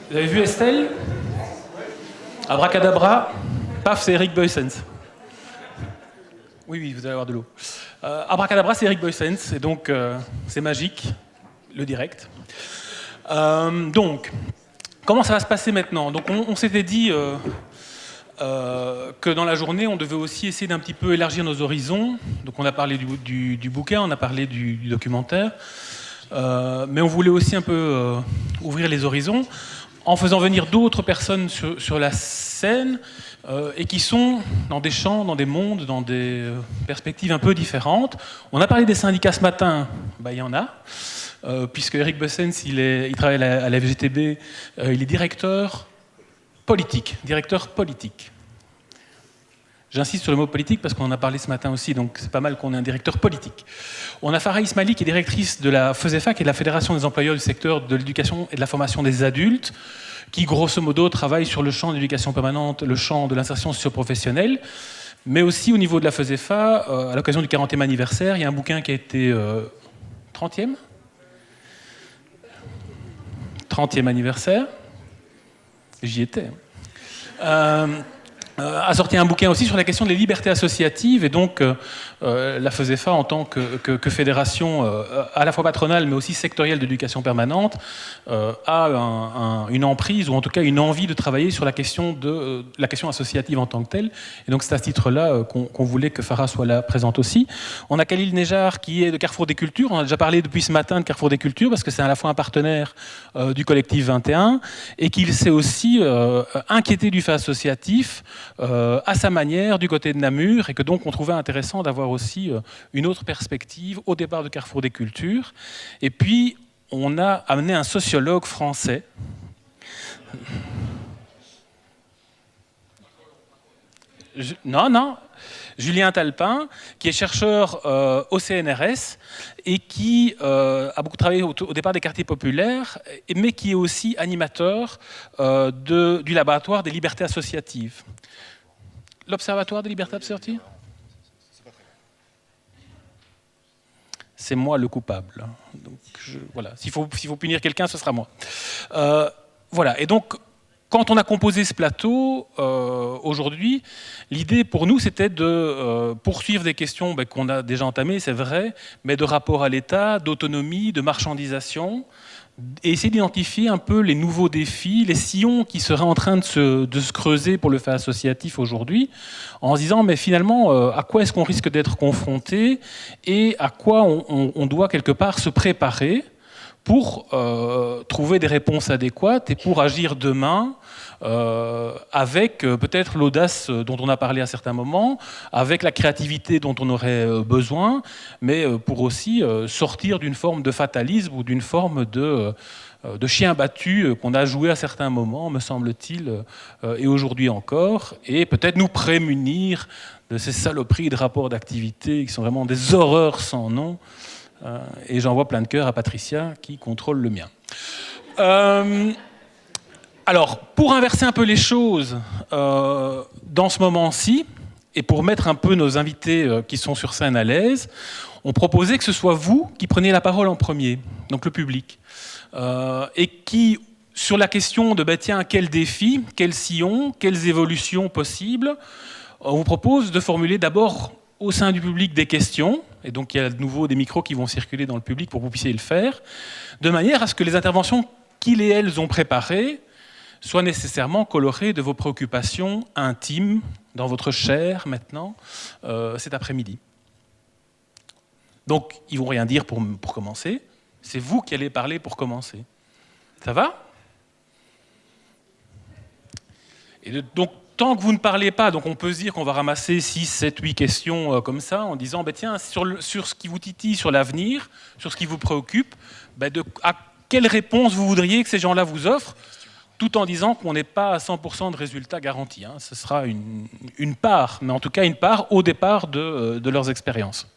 Vous avez vu Estelle? Abracadabra, paf, c'est Eric Boysens. Oui, oui, vous allez avoir de l'eau. Abracadabra, c'est Eric Boysens, et donc c'est magique, le direct. Donc, comment ça va se passer maintenant? Donc, on s'était dit que dans la journée, on devait aussi essayer d'un petit peu élargir nos horizons. Donc, on a parlé du bouquin, on a parlé du documentaire, mais on voulait aussi un peu ouvrir les horizons en faisant venir d'autres personnes sur la scène et qui sont dans des champs, dans des mondes, dans des perspectives un peu différentes. On a parlé des syndicats ce matin, il y en a, puisque Eric Boysens, il travaille à la FGTB, il est directeur politique. J'insiste sur le mot politique parce qu'on en a parlé ce matin aussi, donc c'est pas mal qu'on ait un directeur politique. On a Farah Ismaili qui est directrice de la FESEFA, qui est la Fédération des employeurs du secteur de l'éducation et de la formation des adultes, qui grosso modo travaille sur le champ de l'éducation permanente, le champ de l'insertion socio-professionnelle, mais aussi au niveau de la FESEFA, à l'occasion du 40e anniversaire, il y a un bouquin qui a été 30e 30e anniversaire, j'y étais. A sorti un bouquin aussi sur la question des libertés associatives, et donc la FESEFA en tant que fédération à la fois patronale mais aussi sectorielle d'éducation permanente a une emprise, ou en tout cas une envie de travailler sur la question associative en tant que telle, et donc c'est à ce titre-là qu'on voulait que Farah soit là présente aussi. On a Khalil Nejar qui est de Carrefour des Cultures, on a déjà parlé depuis ce matin de Carrefour des Cultures parce que c'est à la fois un partenaire du collectif 21 et qu'il s'est aussi inquiété du fait associatif à sa manière du côté de Namur, et que donc on trouvait intéressant d'avoir aussi une autre perspective au départ de Carrefour des Cultures. Et puis on a amené un sociologue français. Non, Julien Talpin, qui est chercheur au CNRS et qui a beaucoup travaillé au départ des quartiers populaires, mais qui est aussi animateur du laboratoire des libertés associatives. L'Observatoire des libertés associatives ? C'est moi le coupable. Donc voilà. S'il faut punir quelqu'un, ce sera moi. Voilà. Et donc, quand on a composé ce plateau, aujourd'hui, l'idée pour nous, c'était de poursuivre des questions qu'on a déjà entamées, c'est vrai, mais de rapport à l'État, d'autonomie, de marchandisation, et essayer d'identifier un peu les nouveaux défis, les sillons qui seraient en train de se creuser pour le fait associatif aujourd'hui, en se disant, mais finalement, à quoi est-ce qu'on risque d'être confronté et à quoi on doit quelque part se préparer pour trouver des réponses adéquates et pour agir demain avec peut-être l'audace dont on a parlé à certains moments, avec la créativité dont on aurait besoin, mais pour aussi sortir d'une forme de fatalisme ou d'une forme de chien battu qu'on a joué à certains moments, me semble-t-il, et aujourd'hui encore, et peut-être nous prémunir de ces saloperies de rapports d'activité qui sont vraiment des horreurs sans nom. Et j'envoie plein de cœur à Patricia qui contrôle le mien. Alors, pour inverser un peu les choses dans ce moment-ci, et pour mettre un peu nos invités qui sont sur scène à l'aise, on proposait que ce soit vous qui preniez la parole en premier, donc le public, et qui, sur la question de tiens, quel défi, quel sillon, quelles évolutions possibles, on vous propose de formuler d'abord au sein du public des questions, et donc il y a de nouveau des micros qui vont circuler dans le public pour que vous puissiez le faire, de manière à ce que les interventions qu'ils et elles ont préparées soient nécessairement colorées de vos préoccupations intimes, dans votre chair maintenant, cet après-midi. Donc ils ne vont rien dire pour commencer, c'est vous qui allez parler pour commencer. Ça va ? Et donc, tant que vous ne parlez pas, donc on peut se dire qu'on va ramasser 6, 7, 8 questions comme ça, en disant, tiens, sur ce qui vous titille, sur l'avenir, sur ce qui vous préoccupe, à quelle réponse vous voudriez que ces gens-là vous offrent, tout en disant qu'on n'est pas à 100% de résultats garantis. Hein. Ce sera une part, mais en tout cas une part au départ de leurs expériences.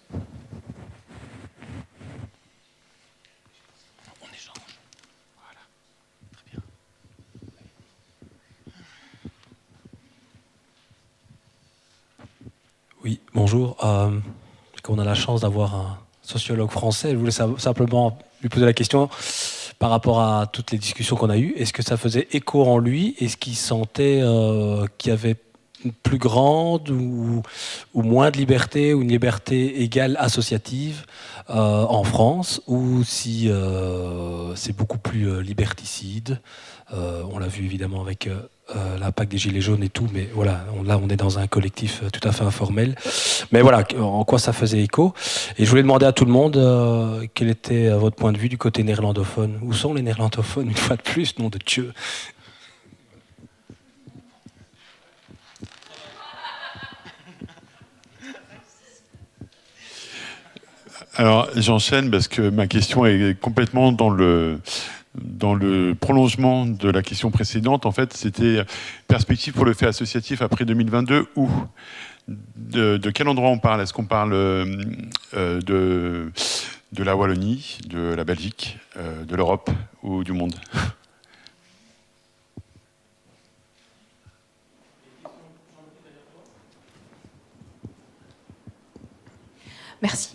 Oui, bonjour. On a la chance d'avoir un sociologue français. Je voulais simplement lui poser la question par rapport à toutes les discussions qu'on a eues, est-ce que ça faisait écho en lui? Est-ce qu'il sentait qu'il y avait une plus grande ou moins de liberté, ou une liberté égale associative en France, ou si c'est beaucoup plus liberticide? On l'a vu évidemment avec l'impact des Gilets jaunes et tout, mais voilà, là on est dans un collectif tout à fait informel. Mais voilà, en quoi ça faisait écho. Et je voulais demander à tout le monde quel était votre point de vue du côté néerlandophone. Où sont les néerlandophones, une fois de plus, nom de Dieu? Alors, j'enchaîne parce que ma question est complètement dans le prolongement de la question précédente. En fait, c'était perspective pour le fait associatif après 2022 où de quel endroit on parle? Est-ce qu'on parle de la Wallonie, de la Belgique, de l'Europe ou du monde? Merci.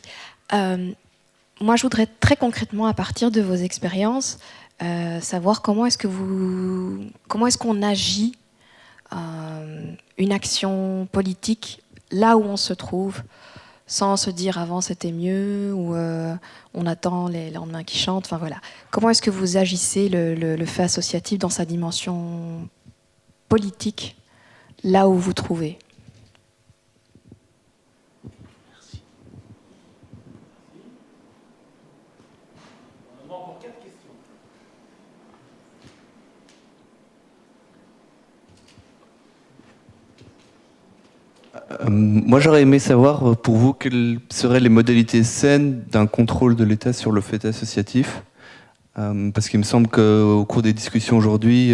Moi, je voudrais très concrètement, à partir de vos expériences, savoir comment est-ce qu'on agit une action politique là où on se trouve, sans se dire avant c'était mieux ou on attend les lendemains qui chantent. Enfin voilà. Comment est-ce que vous agissez le fait associatif dans sa dimension politique là où vous vous trouvez? Moi, j'aurais aimé savoir, pour vous, quelles seraient les modalités saines d'un contrôle de l'État sur le fait associatif. Parce qu'il me semble qu'au cours des discussions aujourd'hui,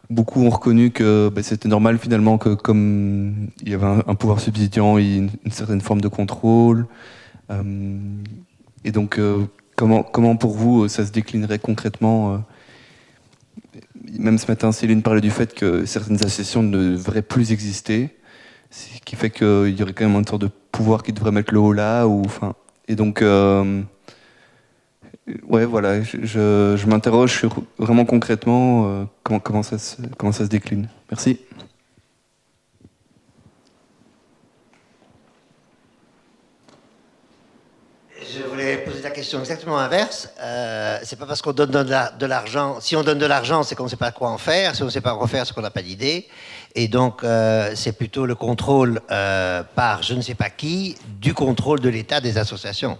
beaucoup ont reconnu que c'était normal finalement que comme il y avait un pouvoir subsidiant, il y ait une certaine forme de contrôle. Et donc, comment pour vous, ça se déclinerait concrètement Même ce matin, Céline parlait du fait que certaines associations ne devraient plus exister. Ce qui fait qu'il y aurait quand même une sorte de pouvoir qui devrait mettre le haut là. Et donc, ouais, voilà, je m'interroge sur vraiment concrètement comment ça se décline. Merci. Je voulais poser la question exactement inverse. C'est pas parce qu'on donne de l'argent. Si on donne de l'argent, c'est qu'on ne sait pas quoi en faire. Si on ne sait pas quoi faire, c'est qu'on n'a pas d'idée. Et donc, c'est plutôt le contrôle par je ne sais pas qui du contrôle de l'État des associations.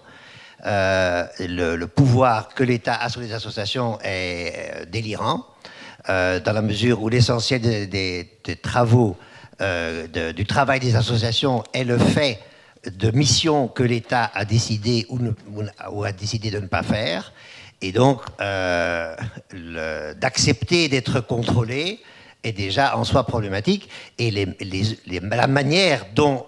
Le pouvoir que l'État a sur les associations est délirant, dans la mesure où l'essentiel des travaux, du travail des associations est le fait de missions que l'État a décidé ou a décidé de ne pas faire. Et donc, d'accepter d'être contrôlé est déjà en soi problématique. Et la manière dont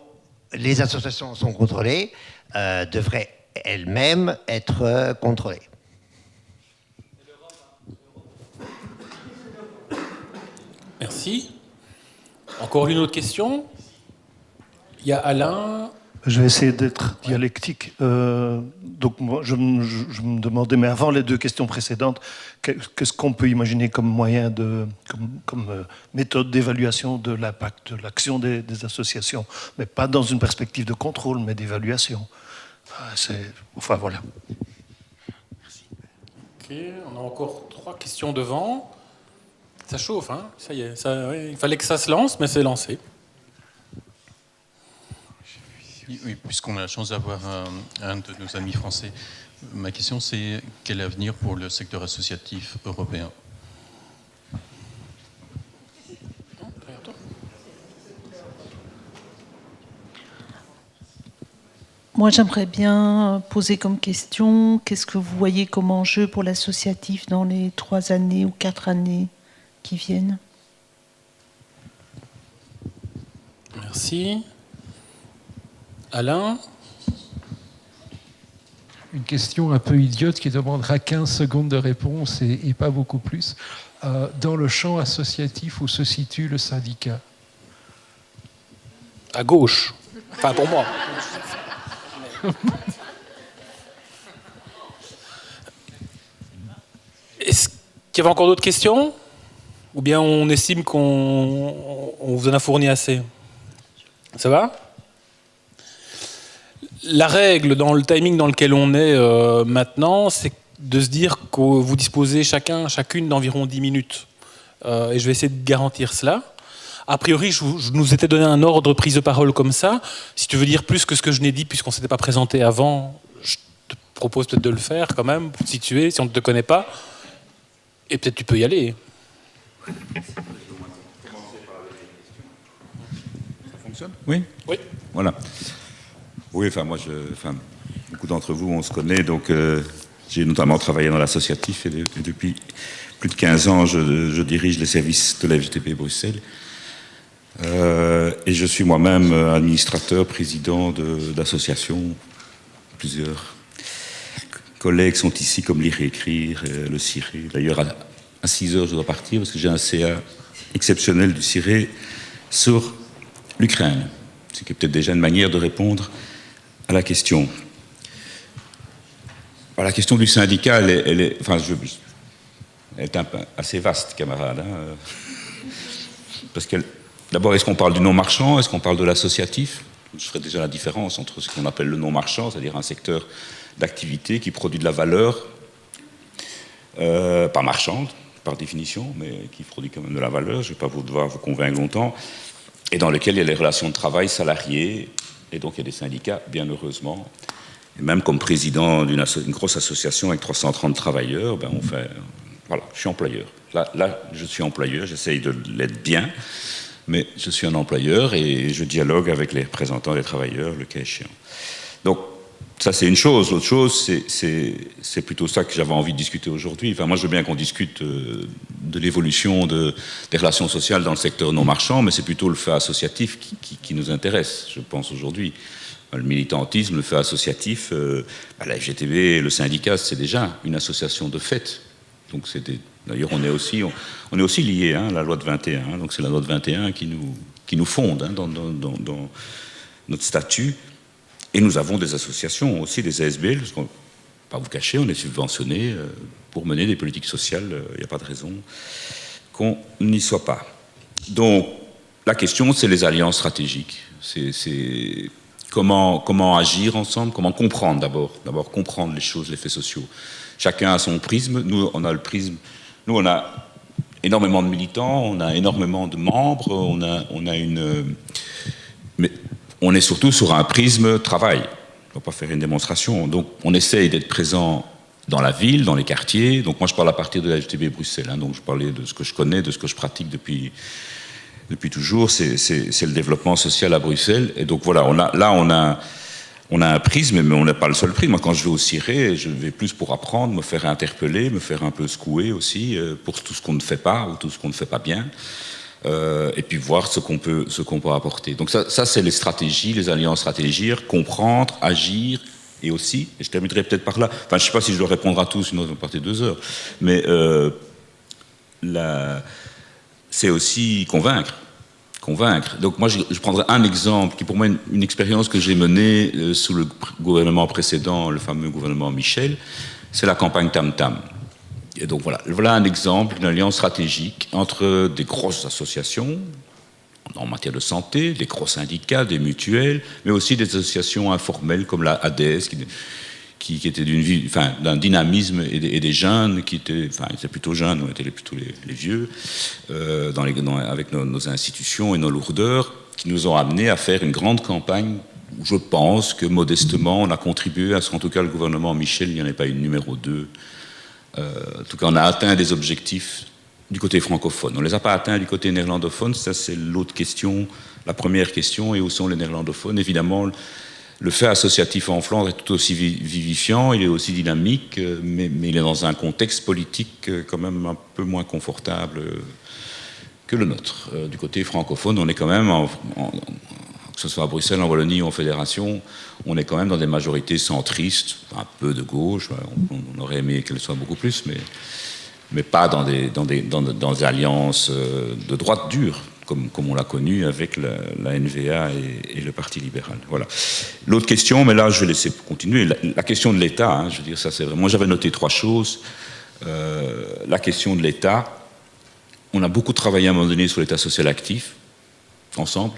les associations sont contrôlées devrait elle-même être contrôlée. Merci. Encore une autre question? Il y a Alain. Je vais essayer d'être dialectique. Donc moi, je me demandais, mais avant les deux questions précédentes, qu'est-ce qu'on peut imaginer comme moyen comme méthode d'évaluation de l'impact de l'action des associations, mais pas dans une perspective de contrôle, mais d'évaluation. Enfin voilà. Merci. Ok, on a encore 3 questions devant. Ça chauffe, hein? Ça y est. Oui, il fallait que ça se lance, mais c'est lancé. Oui, puisqu'on a la chance d'avoir un de nos amis français, ma question c'est quel avenir pour le secteur associatif européen? Moi, j'aimerais bien poser comme question, qu'est-ce que vous voyez comme enjeu pour l'associatif dans les 3 années ou 4 années qui viennent? Merci. Alain? Une question un peu idiote qui demandera 15 secondes de réponse et pas beaucoup plus. Dans le champ associatif, où se situe le syndicat? À gauche. Enfin, pour moi. qu'il y avait encore d'autres questions? Ou bien on estime qu'on vous en a fourni assez? Ça va? La règle dans le timing dans lequel on est maintenant, c'est de se dire que vous disposez chacune d'environ 10 minutes. Et je vais essayer de garantir cela. A priori, je nous étais donné un ordre de prise de parole comme ça. Si tu veux dire plus que ce que je n'ai dit, puisqu'on ne s'était pas présenté avant, je te propose peut-être de le faire quand même, pour te situer, si on ne te connaît pas. Et peut-être tu peux y aller. Ça fonctionne? Oui. Oui. Voilà. Oui, enfin, beaucoup d'entre vous, on se connaît, donc j'ai notamment travaillé dans l'associatif et depuis plus de 15 ans, je dirige les services de la FGTB Bruxelles. Et je suis moi-même administrateur, président d'associations. Plusieurs collègues sont ici, comme Lire et Écrire, le CIRE. D'ailleurs, à 6 heures, je dois partir parce que j'ai un CA exceptionnel du CIRE sur l'Ukraine. Ce qui est peut-être déjà une manière de répondre à la question. Alors, la question du syndicat, elle est un peu assez vaste, camarade. Parce que, d'abord, est-ce qu'on parle du non-marchand? Est-ce qu'on parle de l'associatif? Je ferai déjà la différence entre ce qu'on appelle le non-marchand, c'est-à-dire un secteur d'activité qui produit de la valeur, pas marchande, par définition, mais qui produit quand même de la valeur, je ne vais pas devoir vous convaincre longtemps, et dans lequel il y a les relations de travail salariées, et donc il y a des syndicats, bien heureusement. Et même comme président d'une grosse association avec 330 travailleurs, voilà, je suis employeur. Là, je suis employeur, j'essaye de l'être bien, mais je suis un employeur et je dialogue avec les représentants des travailleurs, le cas échéant. Donc, ça, c'est une chose. L'autre chose, c'est plutôt ça que j'avais envie de discuter aujourd'hui. Enfin, moi, je veux bien qu'on discute de l'évolution des relations sociales dans le secteur non marchand, mais c'est plutôt le fait associatif qui nous intéresse, je pense, aujourd'hui. Le militantisme, le fait associatif, la FGTB, le syndicat, c'est déjà une association de fait. Donc, d'ailleurs, on est aussi liés à la loi de 21. Donc, c'est la loi de 21 qui nous fonde dans notre statut. Et nous avons des associations aussi, des ASBL, parce qu'on ne va pas vous cacher, on est subventionné pour mener des politiques sociales. Il n'y a pas de raison qu'on n'y soit pas. Donc, la question, c'est les alliances stratégiques. C'est comment agir ensemble, comment comprendre d'abord comprendre les choses, les faits sociaux. Chacun a son prisme. Nous, on a le prisme. Nous, on a énormément de militants, on a énormément de membres, mais on est surtout sur un prisme travail. On ne va pas faire une démonstration. Donc, on essaye d'être présent dans la ville, dans les quartiers. Donc, moi, je parle à partir de la FGTB Bruxelles. Donc, je parlais de ce que je connais, de ce que je pratique depuis toujours. C'est le développement social à Bruxelles. Et donc, voilà, on a un prisme, mais on n'a pas le seul prisme. Moi, quand je vais au CIRE, je vais plus pour apprendre, me faire interpeller, me faire un peu secouer aussi, pour tout ce qu'on ne fait pas ou tout ce qu'on ne fait pas bien. Et puis voir ce qu'on peut apporter. Donc ça c'est les stratégies, les alliances stratégiques, comprendre, agir, et aussi, et je terminerai peut-être par là, enfin je ne sais pas si je dois répondre à tous, sinon on va partir 2 heures, mais c'est aussi convaincre. Donc moi je prendrai un exemple qui pour moi est une expérience que j'ai menée sous le gouvernement précédent, le fameux gouvernement Michel, c'est la campagne Tam Tam. Et donc voilà un exemple d'une alliance stratégique entre des grosses associations en matière de santé, des gros syndicats, des mutuelles, mais aussi des associations informelles comme la ADES qui était d'un dynamisme et des jeunes qui étaient plutôt jeunes, on était plutôt les vieux, avec nos institutions et nos lourdeurs, qui nous ont amenés à faire une grande campagne. Je pense que modestement on a contribué à ce qu'en tout cas le gouvernement Michel, il n'y en ait pas une numéro 2. En tout cas, on a atteint des objectifs du côté francophone. On ne les a pas atteints du côté néerlandophone, ça c'est l'autre question, la première question, et où sont les néerlandophones? Évidemment, le fait associatif en Flandre est tout aussi vivifiant, il est aussi dynamique, mais il est dans un contexte politique quand même un peu moins confortable que le nôtre. Du côté francophone, on est quand même, que ce soit à Bruxelles, en Wallonie ou en Fédération, on est quand même dans des majorités centristes, un peu de gauche, on aurait aimé qu'elles soient beaucoup plus, mais pas dans des alliances de droite dure, comme on l'a connu avec la NVA et le Parti libéral. Voilà. L'autre question, mais là je vais laisser continuer, la question de l'État, je veux dire, ça c'est vraiment. Moi j'avais noté 3 choses. la question de l'État. On a beaucoup travaillé à un moment donné sur l'État social actif, ensemble.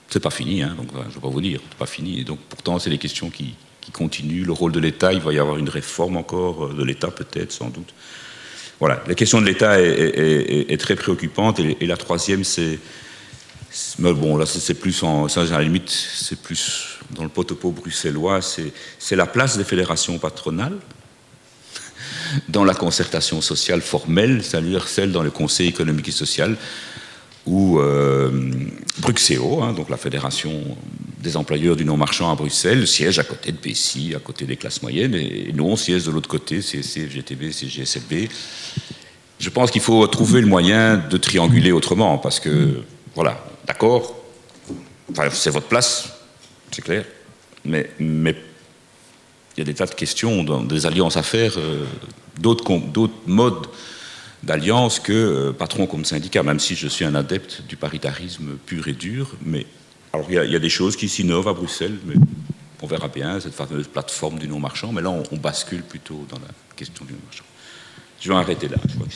C'est pas fini, hein, donc je ne vais pas vous dire, c'est pas fini. Et donc pourtant, c'est des questions qui continuent. Le rôle de l'État, il va y avoir une réforme encore de l'État, peut-être, sans doute. Voilà, la question de l'État est très préoccupante. Et la troisième, mais bon, là, c'est plus ça, à la limite, c'est plus dans le pot-au-pot bruxellois, c'est la place des fédérations patronales dans la concertation sociale formelle, c'est-à-dire celle dans le Conseil économique et social, où Bruxéo, hein, donc la fédération des employeurs du non-marchand à Bruxelles, siège à côté de BCI, à côté des classes moyennes, et nous, on siège de l'autre côté, CSC, FGTB, CGSLB. Je pense qu'il faut trouver le moyen de trianguler autrement, parce que, voilà, d'accord, enfin, c'est votre place, c'est clair, mais il y a des tas de questions, des alliances à faire, d'autres modes d'alliance que patron comme syndicat, même si je suis un adepte du paritarisme pur et dur. Mais alors il y a des choses qui s'innovent à Bruxelles, mais on verra bien, cette fameuse plateforme du non-marchand. Mais là, on bascule plutôt dans la question du non-marchand. Je vais arrêter là. Je crois que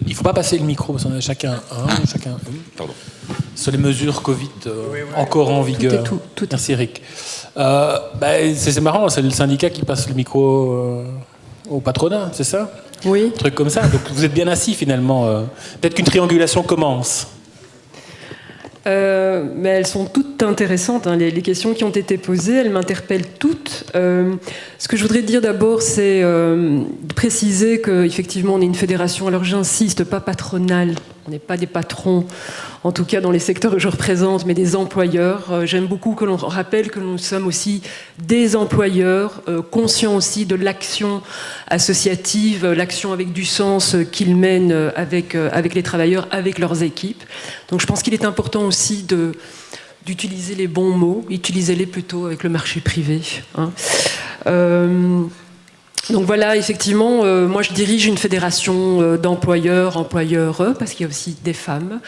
il ne faut pas passer le micro, parce qu'on a chacun un, chacun une. Pardon. Sur les mesures Covid encore en vigueur. Tout. Merci Eric. C'est marrant, c'est le syndicat qui passe le micro au patronat, c'est ça? Oui. Un truc comme ça. Donc vous êtes bien assis finalement. Peut-être qu'une triangulation commence. Mais elles sont toutes intéressantes, hein. Les questions qui ont été posées, elles m'interpellent toutes. Ce que je voudrais dire d'abord, c'est de préciser qu'effectivement on est une fédération, alors j'insiste, pas patronale, on n'est pas des patrons, en tout cas dans les secteurs que je représente, mais des employeurs. J'aime beaucoup que l'on rappelle que nous sommes aussi des employeurs, conscients aussi de l'action associative, l'action avec du sens qu'ils mènent avec les travailleurs, avec leurs équipes. Donc je pense qu'il est important aussi d'utiliser les bons mots, utilisez-les plutôt avec le marché privé, hein. Donc voilà, effectivement, moi je dirige une fédération d'employeurs, employeurs, parce qu'il y a aussi des femmes.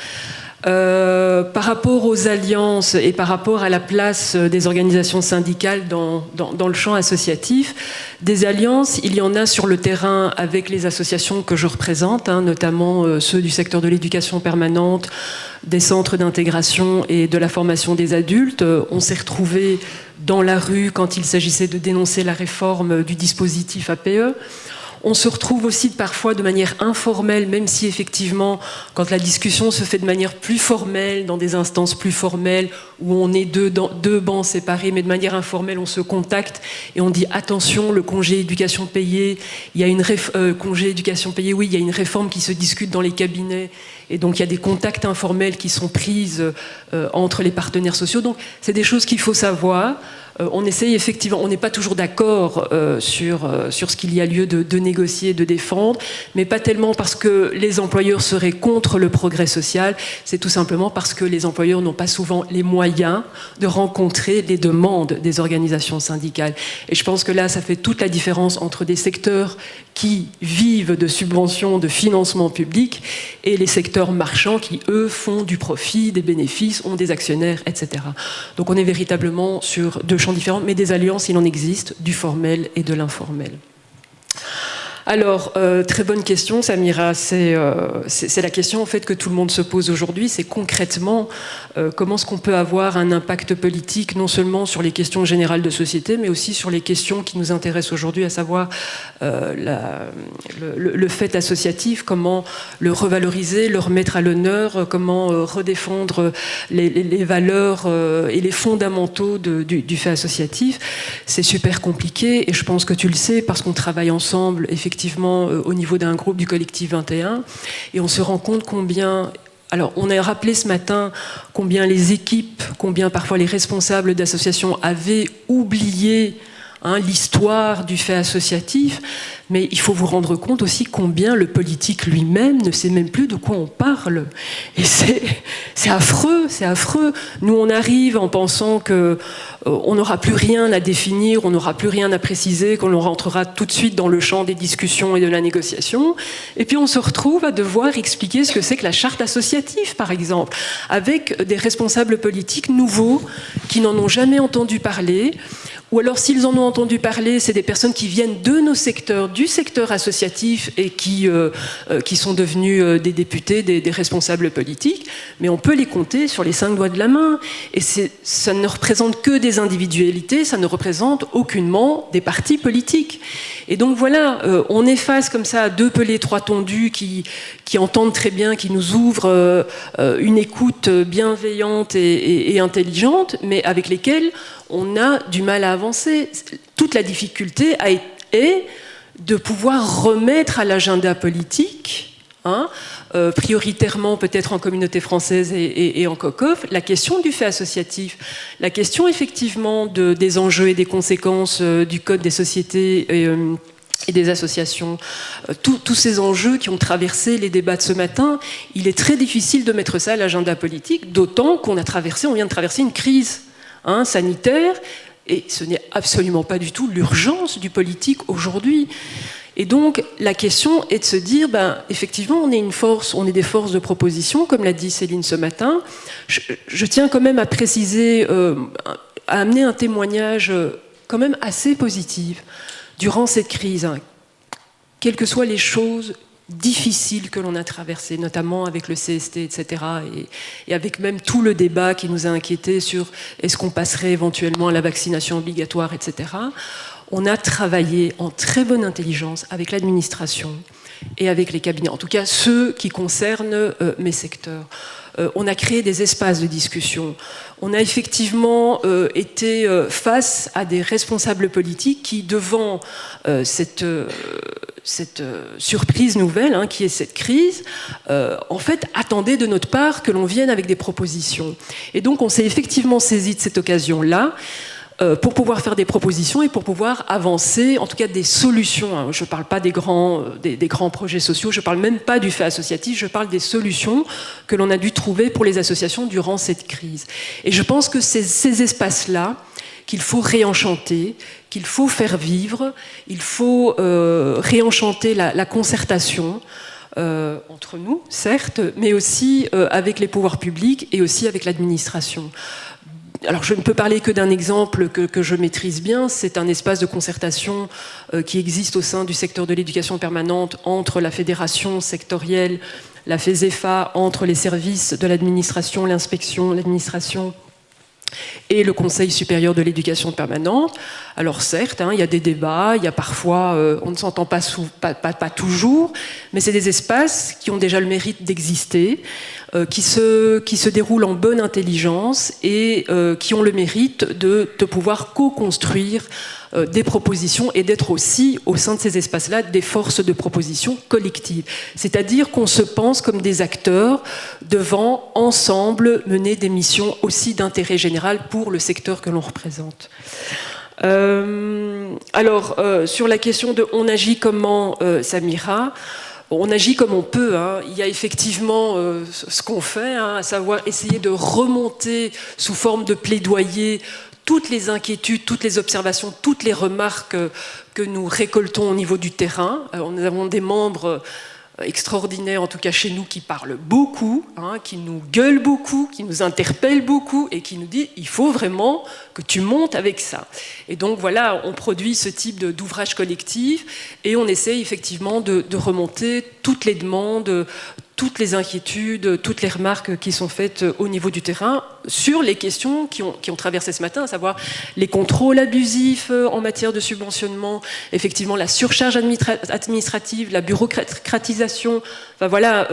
Par rapport aux alliances et par rapport à la place des organisations syndicales dans le champ associatif, des alliances, il y en a sur le terrain avec les associations que je représente, hein, notamment ceux du secteur de l'éducation permanente, des centres d'intégration et de la formation des adultes. On s'est retrouvés dans la rue quand il s'agissait de dénoncer la réforme du dispositif APE. On se retrouve aussi parfois de manière informelle, même si effectivement, quand la discussion se fait de manière plus formelle, dans des instances plus formelles, où on est deux bancs séparés, mais de manière informelle, on se contacte et on dit attention, le congé éducation payée, il y a une congé éducation payée, oui, il y a une réforme qui se discute dans les cabinets, et donc il y a des contacts informels qui sont prises entre les partenaires sociaux. Donc c'est des choses qu'il faut savoir. On essaye effectivement, on n'est pas toujours d'accord sur ce qu'il y a lieu de négocier, de défendre, mais pas tellement parce que les employeurs seraient contre le progrès social, c'est tout simplement parce que les employeurs n'ont pas souvent les moyens de rencontrer les demandes des organisations syndicales. Et je pense que là, ça fait toute la différence entre des secteurs qui vivent de subventions, de financement public, et les secteurs marchands qui, eux, font du profit, des bénéfices, ont des actionnaires, etc. Donc on est véritablement sur deux champs différents, mais des alliances, il en existe, du formel et de l'informel. Alors, très bonne question, Samira. C'est la question en fait que tout le monde se pose aujourd'hui. C'est concrètement comment est-ce qu'on peut avoir un impact politique non seulement sur les questions générales de société, mais aussi sur les questions qui nous intéressent aujourd'hui, à savoir le fait associatif, comment le revaloriser, le remettre à l'honneur, comment redéfendre les valeurs et les fondamentaux du fait associatif. C'est super compliqué et je pense que tu le sais parce qu'on travaille ensemble effectivement au niveau d'un groupe du collectif 21 et on se rend compte combien... Alors, on a rappelé ce matin combien les équipes, combien parfois les responsables d'associations avaient oublié l'histoire du fait associatif, mais il faut vous rendre compte aussi combien le politique lui-même ne sait même plus de quoi on parle. Et c'est affreux, c'est affreux. Nous, on arrive en pensant que on n'aura plus rien à définir, on n'aura plus rien à préciser, qu'on rentrera tout de suite dans le champ des discussions et de la négociation. Et puis on se retrouve à devoir expliquer ce que c'est que la charte associative, par exemple, avec des responsables politiques nouveaux qui n'en ont jamais entendu parler. Ou alors, s'ils en ont entendu parler, c'est des personnes qui viennent de nos secteurs, du secteur associatif, et qui sont devenus des députés, des responsables politiques. Mais on peut les compter sur les 5 doigts de la main. Et ça ne représente que des individualités, ça ne représente aucunement des partis politiques. Et donc voilà, on est face comme ça à 2 pelés 3 tondus qui entendent très bien, qui nous ouvrent une écoute bienveillante et intelligente, mais avec lesquels on a du mal à avancer. Toute la difficulté est de pouvoir remettre à l'agenda politique, prioritairement peut-être en communauté française et en COCOF, la question du fait associatif, la question effectivement des enjeux et des conséquences du Code des sociétés et des associations, tous ces enjeux qui ont traversé les débats de ce matin. Il est très difficile de mettre ça à l'agenda politique, d'autant qu'on vient de traverser une crise sanitaire, et ce n'est absolument pas du tout l'urgence du politique aujourd'hui. Et donc la question est de se dire, effectivement, on est des forces de proposition, comme l'a dit Céline ce matin. Je tiens quand même à préciser, à amener un témoignage quand même assez positif durant cette crise, quelles que soient les choses difficiles que l'on a traversées, notamment avec le CST, etc., et avec même tout le débat qui nous a inquiétés sur est-ce qu'on passerait éventuellement à la vaccination obligatoire, etc., on a travaillé en très bonne intelligence avec l'administration et avec les cabinets, en tout cas ceux qui concernent mes secteurs. On a créé des espaces de discussion. On a effectivement été face à des responsables politiques qui, devant cette surprise nouvelle, qui est cette crise, en fait, attendaient de notre part que l'on vienne avec des propositions. Et donc, on s'est effectivement saisi de cette occasion-là pour pouvoir faire des propositions et pour pouvoir avancer, en tout cas des solutions. Je ne parle pas des grands projets sociaux, je ne parle même pas du fait associatif, je parle des solutions que l'on a dû trouver pour les associations durant cette crise. Et je pense que ces espaces-là, qu'il faut réenchanter, qu'il faut faire vivre, il faut réenchanter la concertation entre nous, certes, mais aussi avec les pouvoirs publics et aussi avec l'administration. Alors je ne peux parler que d'un exemple que je maîtrise bien, c'est un espace de concertation qui existe au sein du secteur de l'éducation permanente entre la fédération sectorielle, la FESEFA, entre les services de l'administration, l'inspection, l'administration et le Conseil supérieur de l'éducation permanente. Alors certes, il y a des débats, il y a parfois, on ne s'entend pas toujours, mais c'est des espaces qui ont déjà le mérite d'exister, qui se déroulent en bonne intelligence et qui ont le mérite de pouvoir co-construire des propositions et d'être aussi, au sein de ces espaces-là, des forces de proposition collectives. C'est-à-dire qu'on se pense comme des acteurs devant, ensemble, mener des missions aussi d'intérêt général pour le secteur que l'on représente. Sur la question de « on agit comment, Samira ?» On agit comme on peut. Il y a effectivement ce qu'on fait, à savoir essayer de remonter sous forme de plaidoyer toutes les inquiétudes, toutes les observations, toutes les remarques que nous récoltons au niveau du terrain. Nous avons des membres extraordinaires, en tout cas chez nous, qui parlent beaucoup, qui nous gueulent beaucoup, qui nous interpellent beaucoup et qui nous disent « il faut vraiment que tu montes avec ça ». Et donc voilà, on produit ce type d'ouvrage collectif et on essaie effectivement de remonter toutes les demandes, toutes les inquiétudes, toutes les remarques qui sont faites au niveau du terrain sur les questions qui ont traversé ce matin, à savoir les contrôles abusifs en matière de subventionnement, effectivement la surcharge administrative, la bureaucratisation, enfin voilà,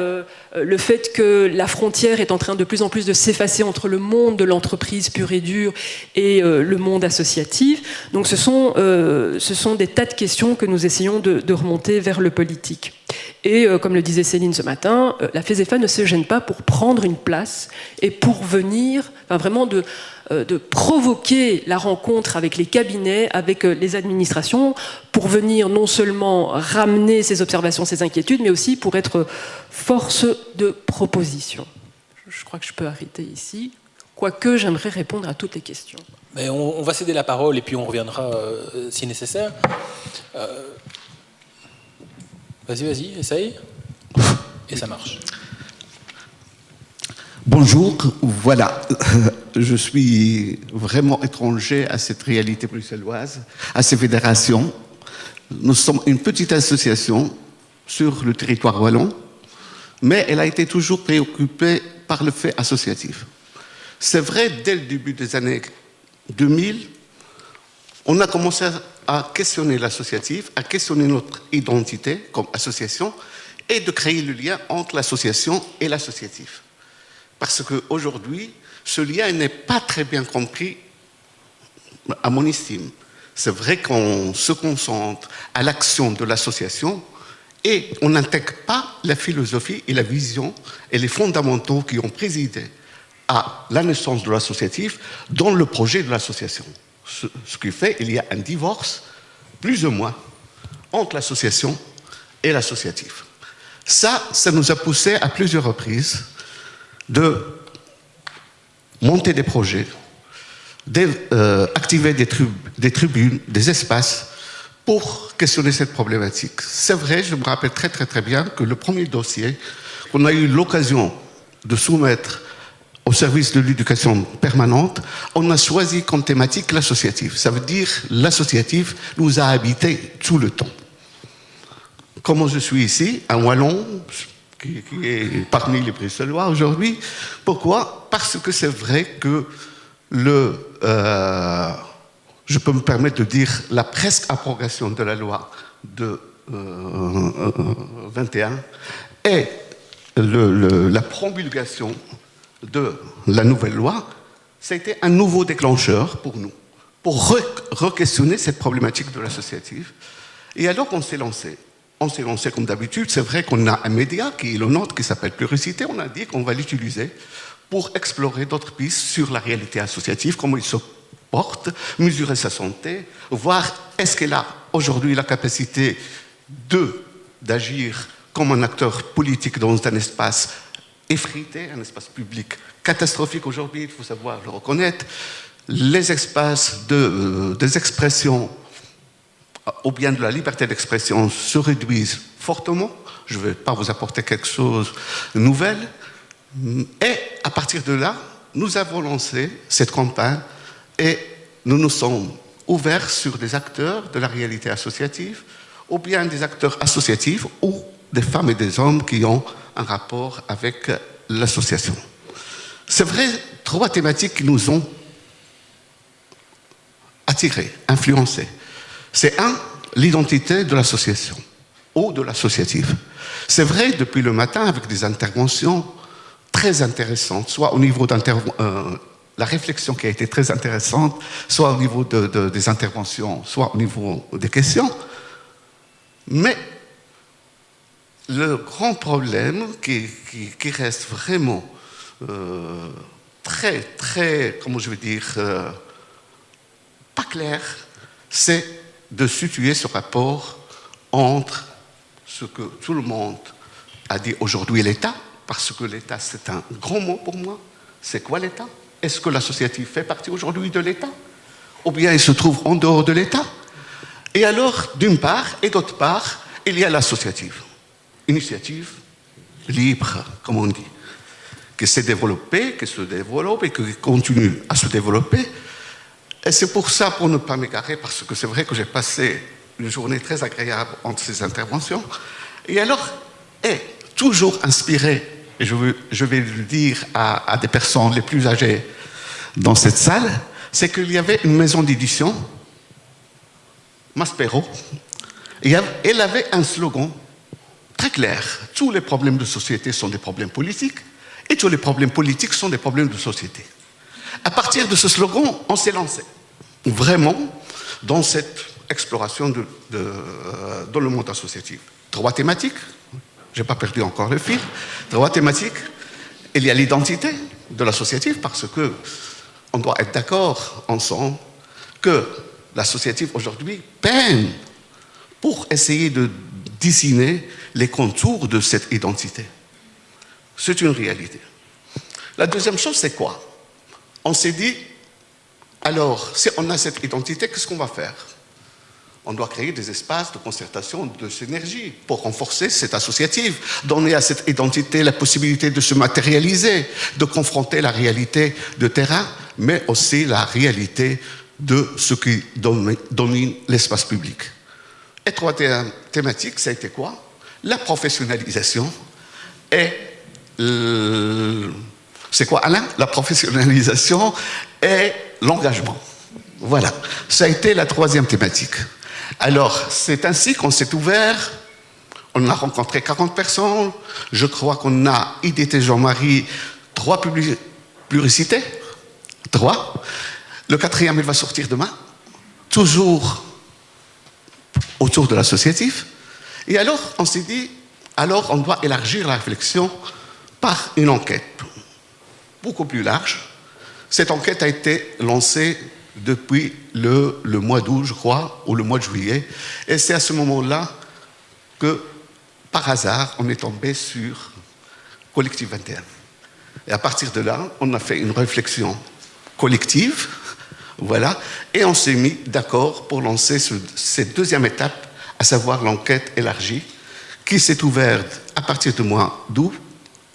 le fait que la frontière est en train de plus en plus de s'effacer entre le monde de l'entreprise pure et dure et le monde associatif. Donc ce sont des tas de questions que nous essayons de remonter vers le politique. Et comme le disait Céline ce matin, la FESEFA ne se gêne pas pour prendre une place et pour venir, vraiment de provoquer la rencontre avec les cabinets, avec les administrations, pour venir non seulement ramener ces observations, ces inquiétudes, mais aussi pour être force de proposition. Je crois que je peux arrêter ici. Quoique, j'aimerais répondre à toutes les questions. Mais on va céder la parole et puis on reviendra si nécessaire. Vas-y, essaye. Et ça marche. Bonjour, voilà. Je suis vraiment étranger à cette réalité bruxelloise, à ces fédérations. Nous sommes une petite association sur le territoire wallon, mais elle a été toujours préoccupée par le fait associatif. C'est vrai, dès le début des années 2000, on a commencé à questionner l'associatif, à questionner notre identité comme association et de créer le lien entre l'association et l'associatif. Parce qu'aujourd'hui, ce lien n'est pas très bien compris à mon estime. C'est vrai qu'on se concentre à l'action de l'association et on n'intègre pas la philosophie et la vision et les fondamentaux qui ont présidé à la naissance de l'associatif dans le projet de l'association. Ce qui fait qu'il y a un divorce, plus ou moins, entre l'association et l'associatif. Ça nous a poussé à plusieurs reprises de monter des projets, d'activer des tribunes, des espaces pour questionner cette problématique. C'est vrai, je me rappelle très très bien que le premier dossier qu'on a eu l'occasion de soumettre au service de l'éducation permanente, on a choisi comme thématique l'associatif. Ça veut dire l'associatif nous a habité tout le temps. Comme je suis ici, un Wallon, qui est parmi les Bruxellois aujourd'hui. Pourquoi? Parce que c'est vrai que je peux me permettre de dire la presque abrogation de la loi de 21 et la promulgation de la nouvelle loi, ça a été un nouveau déclencheur pour nous, pour re-questionner cette problématique de l'associatif. Et alors on s'est lancé. On s'est lancé comme d'habitude. C'est vrai qu'on a un média qui est le nôtre, qui s'appelle Pluricité. On a dit qu'on va l'utiliser pour explorer d'autres pistes sur la réalité associative, comment il se porte, mesurer sa santé, voir est-ce qu'elle a aujourd'hui la capacité d'agir comme un acteur politique dans un espace effrité, un espace public catastrophique aujourd'hui, il faut savoir le reconnaître. Les espaces des expressions ou bien de la liberté d'expression se réduisent fortement. Je ne vais pas vous apporter quelque chose de nouvel. Et à partir de là, nous avons lancé cette campagne et nous nous sommes ouverts sur des acteurs de la réalité associative, ou bien des acteurs associatifs ou des femmes et des hommes qui ont un rapport avec l'association. C'est vrai, 3 thématiques qui nous ont attirés, influencés. C'est l'identité de l'association ou de l'associatif. C'est vrai, depuis le matin, avec des interventions très intéressantes, soit au niveau la réflexion qui a été très intéressante, soit au niveau des interventions, soit au niveau des questions. Mais le grand problème qui reste vraiment très, très, comment je veux dire, pas clair, c'est de situer ce rapport entre ce que tout le monde a dit aujourd'hui l'État, parce que l'État c'est un grand mot pour moi. C'est quoi l'État? Est-ce que l'associatif fait partie aujourd'hui de l'État? Ou bien il se trouve en dehors de l'État? Et alors, d'une part, et d'autre part, il y a l'associative. Initiative libre, comme on dit, qui s'est développée, qui se développe et qui continue à se développer. Et c'est pour ça, pour ne pas m'égarer, parce que c'est vrai que j'ai passé une journée très agréable entre ces interventions, et alors, toujours inspiré, et je vais le dire à des personnes les plus âgées dans cette salle, c'est qu'il y avait une maison d'édition, Maspero, et elle avait un slogan très clair. Tous les problèmes de société sont des problèmes politiques, et tous les problèmes politiques sont des problèmes de société. À partir de ce slogan, on s'est lancé vraiment dans cette exploration dans le monde associatif. 3 thématiques, je n'ai pas perdu encore le fil, 3 thématiques. Il y a l'identité de l'associatif, parce qu'on doit être d'accord ensemble que l'associatif aujourd'hui peine pour essayer de dessiner les contours de cette identité. C'est une réalité. La deuxième chose, c'est quoi? on s'est dit, alors, si on a cette identité, qu'est-ce qu'on va faire? On doit créer des espaces de concertation, de synergie pour renforcer cette associative, donner à cette identité la possibilité de se matérialiser, de confronter la réalité de terrain, mais aussi la réalité de ce qui domine l'espace public. Et troisième thématique, ça a été quoi? La professionnalisation et c'est quoi, Alain? La professionnalisation et l'engagement. Voilà, ça a été la troisième thématique. Alors, c'est ainsi qu'on s'est ouvert. On a rencontré 40 personnes. Je crois qu'on a IDT Jean-Marie 3 pluricités. 3. Le 4e, il va sortir demain. Toujours autour de l'associatif. Et alors, on s'est dit, alors on doit élargir la réflexion par une enquête beaucoup plus large. Cette enquête a été lancée depuis le mois d'août, je crois, ou le mois de juillet. Et c'est à ce moment-là que, par hasard, on est tombé sur Collectif 21. Et à partir de là, on a fait une réflexion collective, voilà, et on s'est mis d'accord pour lancer cette deuxième étape, à savoir l'enquête élargie, qui s'est ouverte à partir du mois d'août.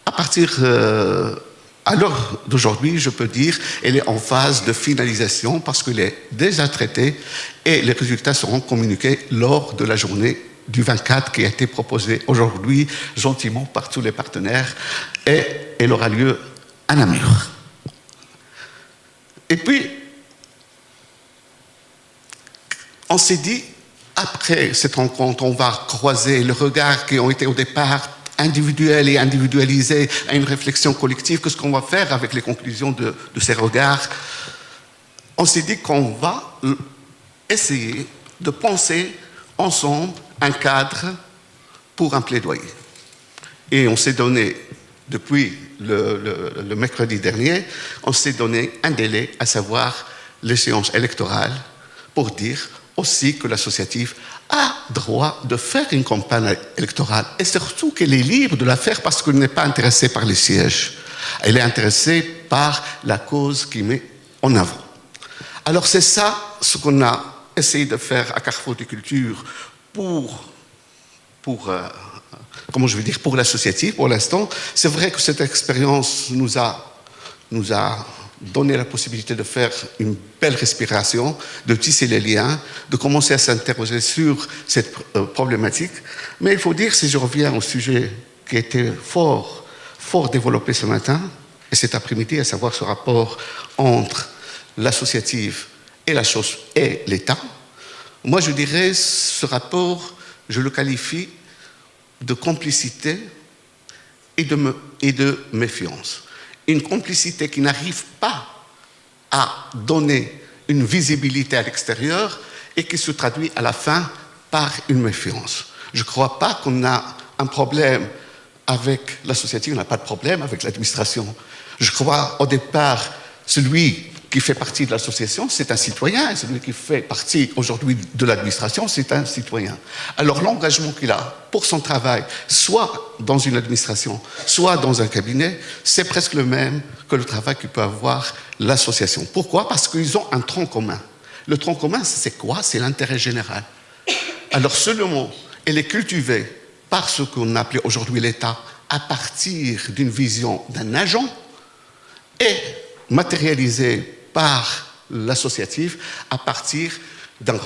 À partir à l'heure d'aujourd'hui, je peux dire, elle est en phase de finalisation parce qu'elle est déjà traitée et les résultats seront communiqués lors de la journée du 24 qui a été proposée aujourd'hui gentiment par tous les partenaires et elle aura lieu à Namur. Et puis, on s'est dit, après cette rencontre, on va croiser les regards qui ont été au départ individuels et individualisés à une réflexion collective. Qu'est-ce qu'on va faire avec les conclusions de ces regards? On s'est dit qu'on va essayer de penser ensemble un cadre pour un plaidoyer. Et on s'est donné, depuis le mercredi dernier, on s'est donné un délai, à savoir l'échéance électorale, pour dire aussi que l'associatif a droit de faire une campagne électorale et surtout qu'elle est libre de la faire parce qu'elle n'est pas intéressée par les sièges. Elle est intéressée par la cause qui met en avant. Alors c'est ça ce qu'on a essayé de faire à Carrefour des Cultures pour l'associatif pour l'instant. C'est vrai que cette expérience nous a donner la possibilité de faire une belle respiration, de tisser les liens, de commencer à s'interroger sur cette problématique. Mais il faut dire, si je reviens au sujet qui a été fort développé ce matin et cet après-midi, à savoir ce rapport entre l'associatif et la chose et l'État, moi je dirais ce rapport, je le qualifie de complicité et de méfiance. Une complicité qui n'arrive pas à donner une visibilité à l'extérieur et qui se traduit à la fin par une méfiance. Je ne crois pas qu'on a un problème avec l'associatif, on n'a pas de problème avec l'administration. Je crois au départ, celui qui fait partie de l'association, c'est un citoyen, et celui qui fait partie aujourd'hui de l'administration, c'est un citoyen. Alors l'engagement qu'il a pour son travail, soit dans une administration, soit dans un cabinet, c'est presque le même que le travail que peut avoir l'association. Pourquoi? Parce qu'ils ont un tronc commun. Le tronc commun, c'est quoi? C'est l'intérêt général. Alors seulement, elle est cultivée par ce qu'on appelait aujourd'hui l'État à partir d'une vision d'un agent et matérialisée par l'associatif à partir d'un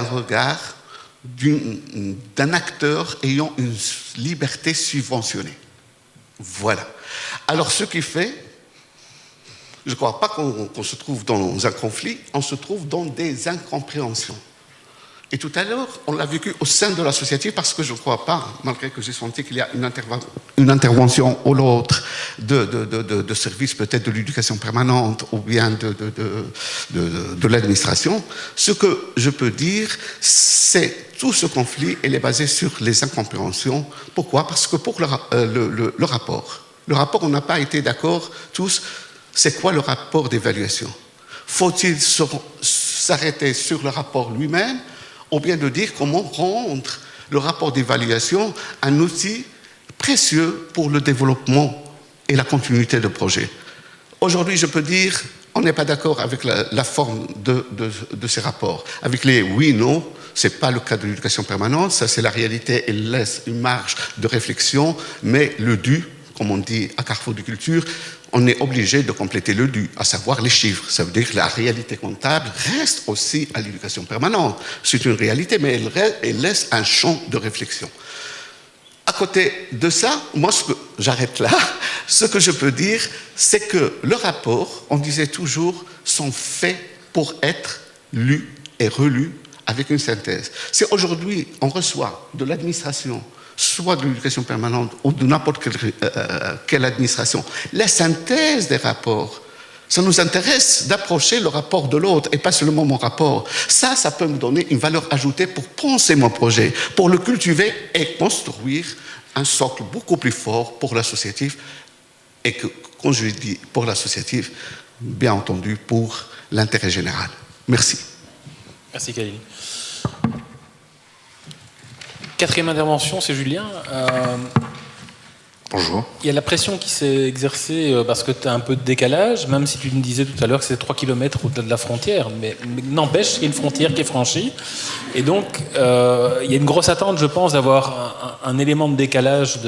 regard d'un acteur ayant une liberté subventionnée. Voilà. Alors ce qui fait, je ne crois pas qu'on se trouve dans un conflit, on se trouve dans des incompréhensions. Et tout à l'heure, on l'a vécu au sein de l'associatif parce que je ne crois pas, malgré que j'ai senti qu'il y a une intervention ou l'autre de services peut-être de l'éducation permanente ou bien de l'administration. Ce que je peux dire, c'est tout ce conflit, il est basé sur les incompréhensions. Pourquoi? Parce que pour le rapport, on n'a pas été d'accord tous, c'est quoi le rapport d'évaluation? Faut-il s'arrêter sur le rapport lui-même ou bien de dire comment rendre le rapport d'évaluation un outil précieux pour le développement et la continuité de projet. Aujourd'hui, je peux dire, on n'est pas d'accord avec la forme de ces rapports. Avec les oui, non, ce n'est pas le cas de l'éducation permanente, ça c'est la réalité, elle laisse une marge de réflexion, mais le dû, comme on dit à Carrefour de Culture, on est obligé de compléter le dû, à savoir les chiffres. Ça veut dire que la réalité comptable reste aussi à l'éducation permanente. C'est une réalité, mais elle laisse un champ de réflexion. À côté de ça, moi, j'arrête là. Ce que je peux dire, c'est que le rapport, on disait toujours, sont faits pour être lus et relus avec une synthèse. Si aujourd'hui, on reçoit de l'administration, soit de l'éducation permanente ou de n'importe quelle administration, la synthèse des rapports, ça nous intéresse d'approcher le rapport de l'autre et pas seulement mon rapport. Ça peut me donner une valeur ajoutée pour penser mon projet, pour le cultiver et construire un socle beaucoup plus fort pour l'associatif et que, quand je dis pour l'associatif, bien entendu pour l'intérêt général. Merci. Merci Khalil. Quatrième intervention, c'est Julien. Bonjour. Il y a la pression qui s'est exercée parce que tu as un peu de décalage, même si tu me disais tout à l'heure que c'est 3 km au-delà de la frontière. Mais n'empêche, il y a une frontière qui est franchie. Et donc, il y a une grosse attente, je pense, d'avoir un élément de décalage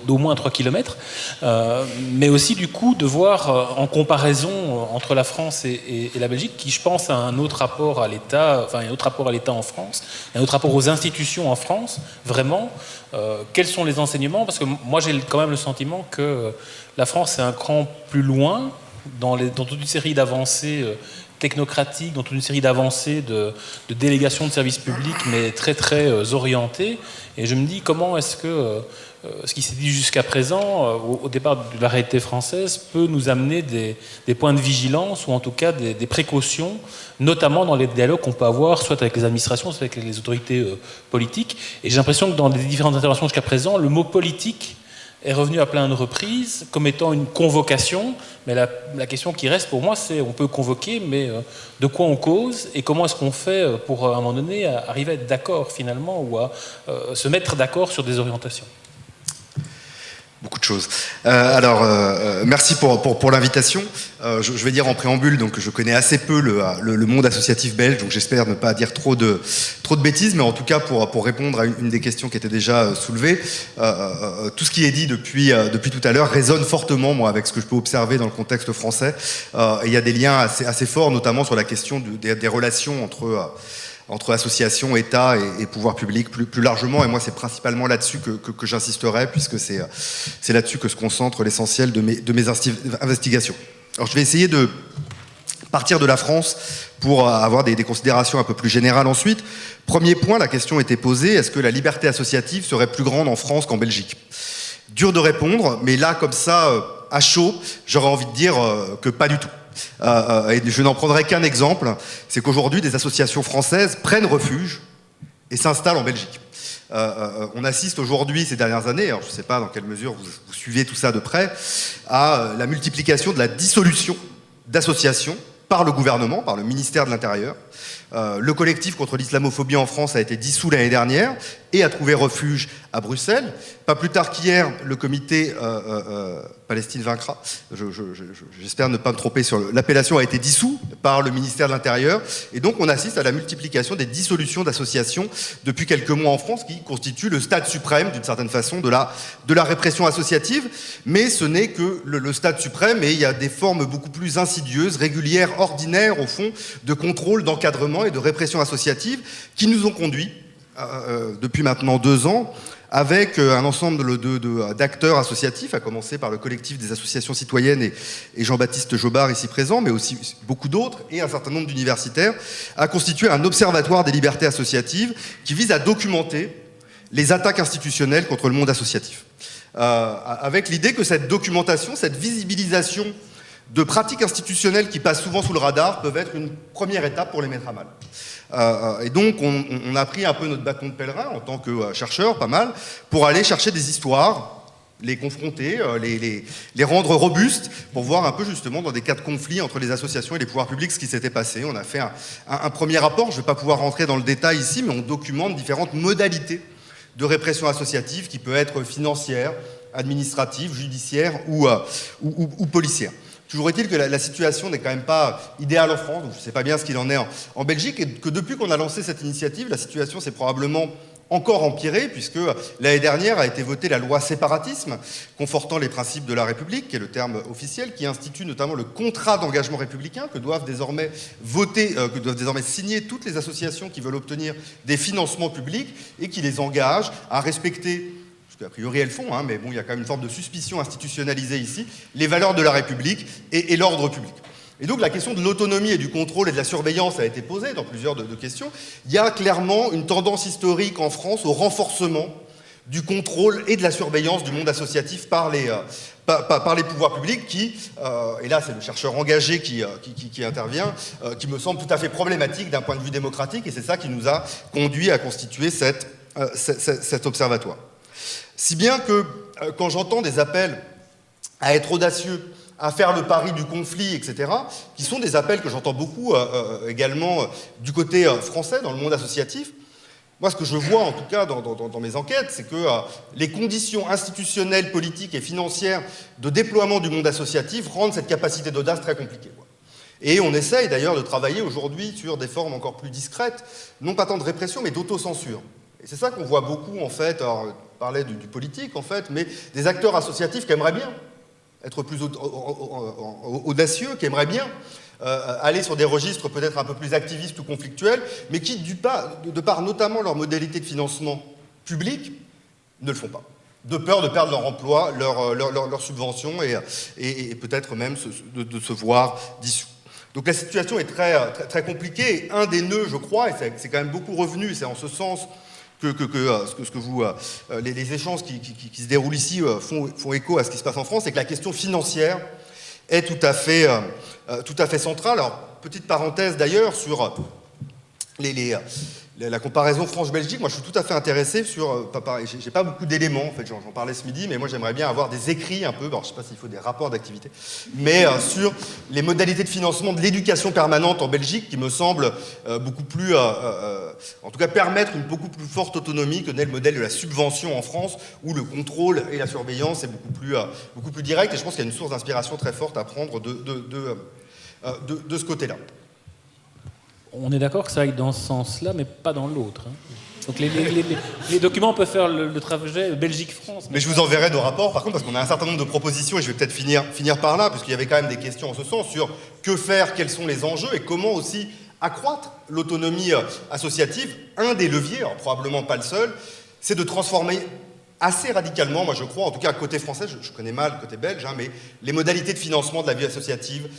d'au moins 3 km. Mais aussi, du coup, de voir en comparaison entre la France et la Belgique, qui, je pense, a un autre rapport à l'État, enfin, un autre rapport à l'État en France, un autre rapport aux institutions en France, vraiment. Quels sont les enseignements? Parce que moi, j'ai quand même le sentiment que la France est un cran plus loin dans toute une série d'avancées technocratiques, dans toute une série d'avancées de délégations de services publics, mais très très orientées. Et je me dis, comment est-ce que ce qui s'est dit jusqu'à présent, au départ de la réalité française, peut nous amener des points de vigilance, ou en tout cas des précautions, notamment dans les dialogues qu'on peut avoir, soit avec les administrations, soit avec les autorités politiques. Et j'ai l'impression que dans les différentes interventions jusqu'à présent, le mot politique est revenu à plein de reprises comme étant une convocation, mais la question qui reste pour moi, c'est on peut convoquer, mais de quoi on cause et comment est-ce qu'on fait pour, à un moment donné, arriver à être d'accord finalement ou à se mettre d'accord sur des orientations. Beaucoup de choses. Merci pour l'invitation. Je vais dire en préambule, donc je connais assez peu le monde associatif belge, donc j'espère ne pas dire trop de bêtises, mais en tout cas pour répondre à une des questions qui était déjà soulevée, tout ce qui est dit depuis tout à l'heure résonne fortement, moi, avec ce que je peux observer dans le contexte français. Et il y a des liens assez forts, notamment sur la question des relations entre associations, État et pouvoir public plus largement. Et moi, c'est principalement là-dessus que j'insisterai, puisque c'est là-dessus que se concentre l'essentiel de mes investigations. Alors, je vais essayer de partir de la France pour avoir des considérations un peu plus générales ensuite. Premier point, la question était posée, est-ce que la liberté associative serait plus grande en France qu'en Belgique? Dur de répondre, mais là, comme ça, à chaud, j'aurais envie de dire que pas du tout. Et je n'en prendrai qu'un exemple, c'est qu'aujourd'hui des associations françaises prennent refuge et s'installent en Belgique. On assiste aujourd'hui, ces dernières années, alors je ne sais pas dans quelle mesure vous suivez tout ça de près, à la multiplication de la dissolution d'associations par le gouvernement, par le ministère de l'Intérieur. Le collectif contre l'islamophobie en France a été dissous l'année dernière et a trouvé refuge à Bruxelles. Pas plus tard qu'hier, le comité Palestine vaincra, j'espère ne pas me tromper sur l'appellation, a été dissous par le ministère de l'Intérieur. Et donc on assiste à la multiplication des dissolutions d'associations depuis quelques mois en France, qui constitue le stade suprême, d'une certaine façon, de la répression associative. Mais ce n'est que le stade suprême, et il y a des formes beaucoup plus insidieuses, régulières, ordinaires, au fond, de contrôle, d'encadrement et de répression associative, qui nous ont conduits, depuis maintenant 2 ans, avec un ensemble d'acteurs associatifs, à commencer par le collectif des associations citoyennes et Jean-Baptiste Jobard ici présent, mais aussi beaucoup d'autres, et un certain nombre d'universitaires, à constituer un observatoire des libertés associatives qui vise à documenter les attaques institutionnelles contre le monde associatif. Avec l'idée que cette documentation, cette visibilisation de pratiques institutionnelles qui passent souvent sous le radar peuvent être une première étape pour les mettre à mal. Et donc on a pris un peu notre bâton de pèlerin en tant que chercheur, pas mal, pour aller chercher des histoires, les confronter, les rendre robustes, pour voir un peu justement dans des cas de conflit entre les associations et les pouvoirs publics ce qui s'était passé. On a fait un premier rapport, je ne vais pas pouvoir rentrer dans le détail ici, mais on documente différentes modalités de répression associative qui peut être financière, administrative, judiciaire ou policière. Toujours est-il que la situation n'est quand même pas idéale en France, donc je ne sais pas bien ce qu'il en est en Belgique, et que depuis qu'on a lancé cette initiative, la situation s'est probablement encore empirée, puisque l'année dernière a été votée la loi séparatisme, confortant les principes de la République, qui est le terme officiel, qui institue notamment le contrat d'engagement républicain que doivent désormais signer toutes les associations qui veulent obtenir des financements publics et qui les engage à respecter, parce qu'a priori elles font, mais bon, il y a quand même une forme de suspicion institutionnalisée ici, les valeurs de la République et l'ordre public. Et donc la question de l'autonomie et du contrôle et de la surveillance a été posée dans plusieurs de questions. Il y a clairement une tendance historique en France au renforcement du contrôle et de la surveillance du monde associatif par les pouvoirs publics qui, et là c'est le chercheur engagé qui intervient, qui me semble tout à fait problématique d'un point de vue démocratique, et c'est ça qui nous a conduit à constituer cet observatoire. Si bien que quand j'entends des appels à être audacieux, à faire le pari du conflit, etc., qui sont des appels que j'entends beaucoup également du côté français, dans le monde associatif. Moi, ce que je vois, en tout cas, dans mes enquêtes, c'est que les conditions institutionnelles, politiques et financières de déploiement du monde associatif rendent cette capacité d'audace très compliquée. Et on essaye d'ailleurs de travailler aujourd'hui sur des formes encore plus discrètes, non pas tant de répression, mais d'autocensure. Et c'est ça qu'on voit beaucoup, en fait, alors, on parlait du politique, en fait, mais des acteurs associatifs qui aimeraient bien être plus audacieux, qui aimeraient bien aller sur des registres peut-être un peu plus activistes ou conflictuels, mais qui, de par notamment leur modalité de financement public, ne le font pas. De peur de perdre leur emploi, leur subvention et peut-être même de se voir dissous. Donc la situation est très, très, très compliquée. Un des nœuds, je crois, et c'est quand même beaucoup revenu, et c'est en ce sens les échanges qui se déroulent ici font écho à ce qui se passe en France, c'est que la question financière est tout à fait centrale. Alors, petite parenthèse d'ailleurs sur la comparaison France-Belgique. Moi, je suis tout à fait intéressé sur... j'ai pas beaucoup d'éléments, en fait, j'en parlais ce midi, mais moi, j'aimerais bien avoir des écrits un peu, alors, je sais pas s'il faut des rapports d'activité, mais sur les modalités de financement de l'éducation permanente en Belgique, qui me semble beaucoup plus... en tout cas, permettre une beaucoup plus forte autonomie que n'est le modèle de la subvention en France, où le contrôle et la surveillance est beaucoup plus direct, et je pense qu'il y a une source d'inspiration très forte à prendre de ce côté-là. On est d'accord que ça aille dans ce sens-là, mais pas dans l'autre. Donc les documents peuvent faire le trajet Belgique-France. Mais je vous enverrai nos rapports, par contre, parce qu'on a un certain nombre de propositions, et je vais peut-être finir par là, puisqu'il y avait quand même des questions en ce sens sur que faire, quels sont les enjeux, et comment aussi accroître l'autonomie associative. Un des leviers, alors probablement pas le seul, c'est de transformer assez radicalement, moi je crois, en tout cas côté français, je connais mal côté belge, mais les modalités de financement de la vie associative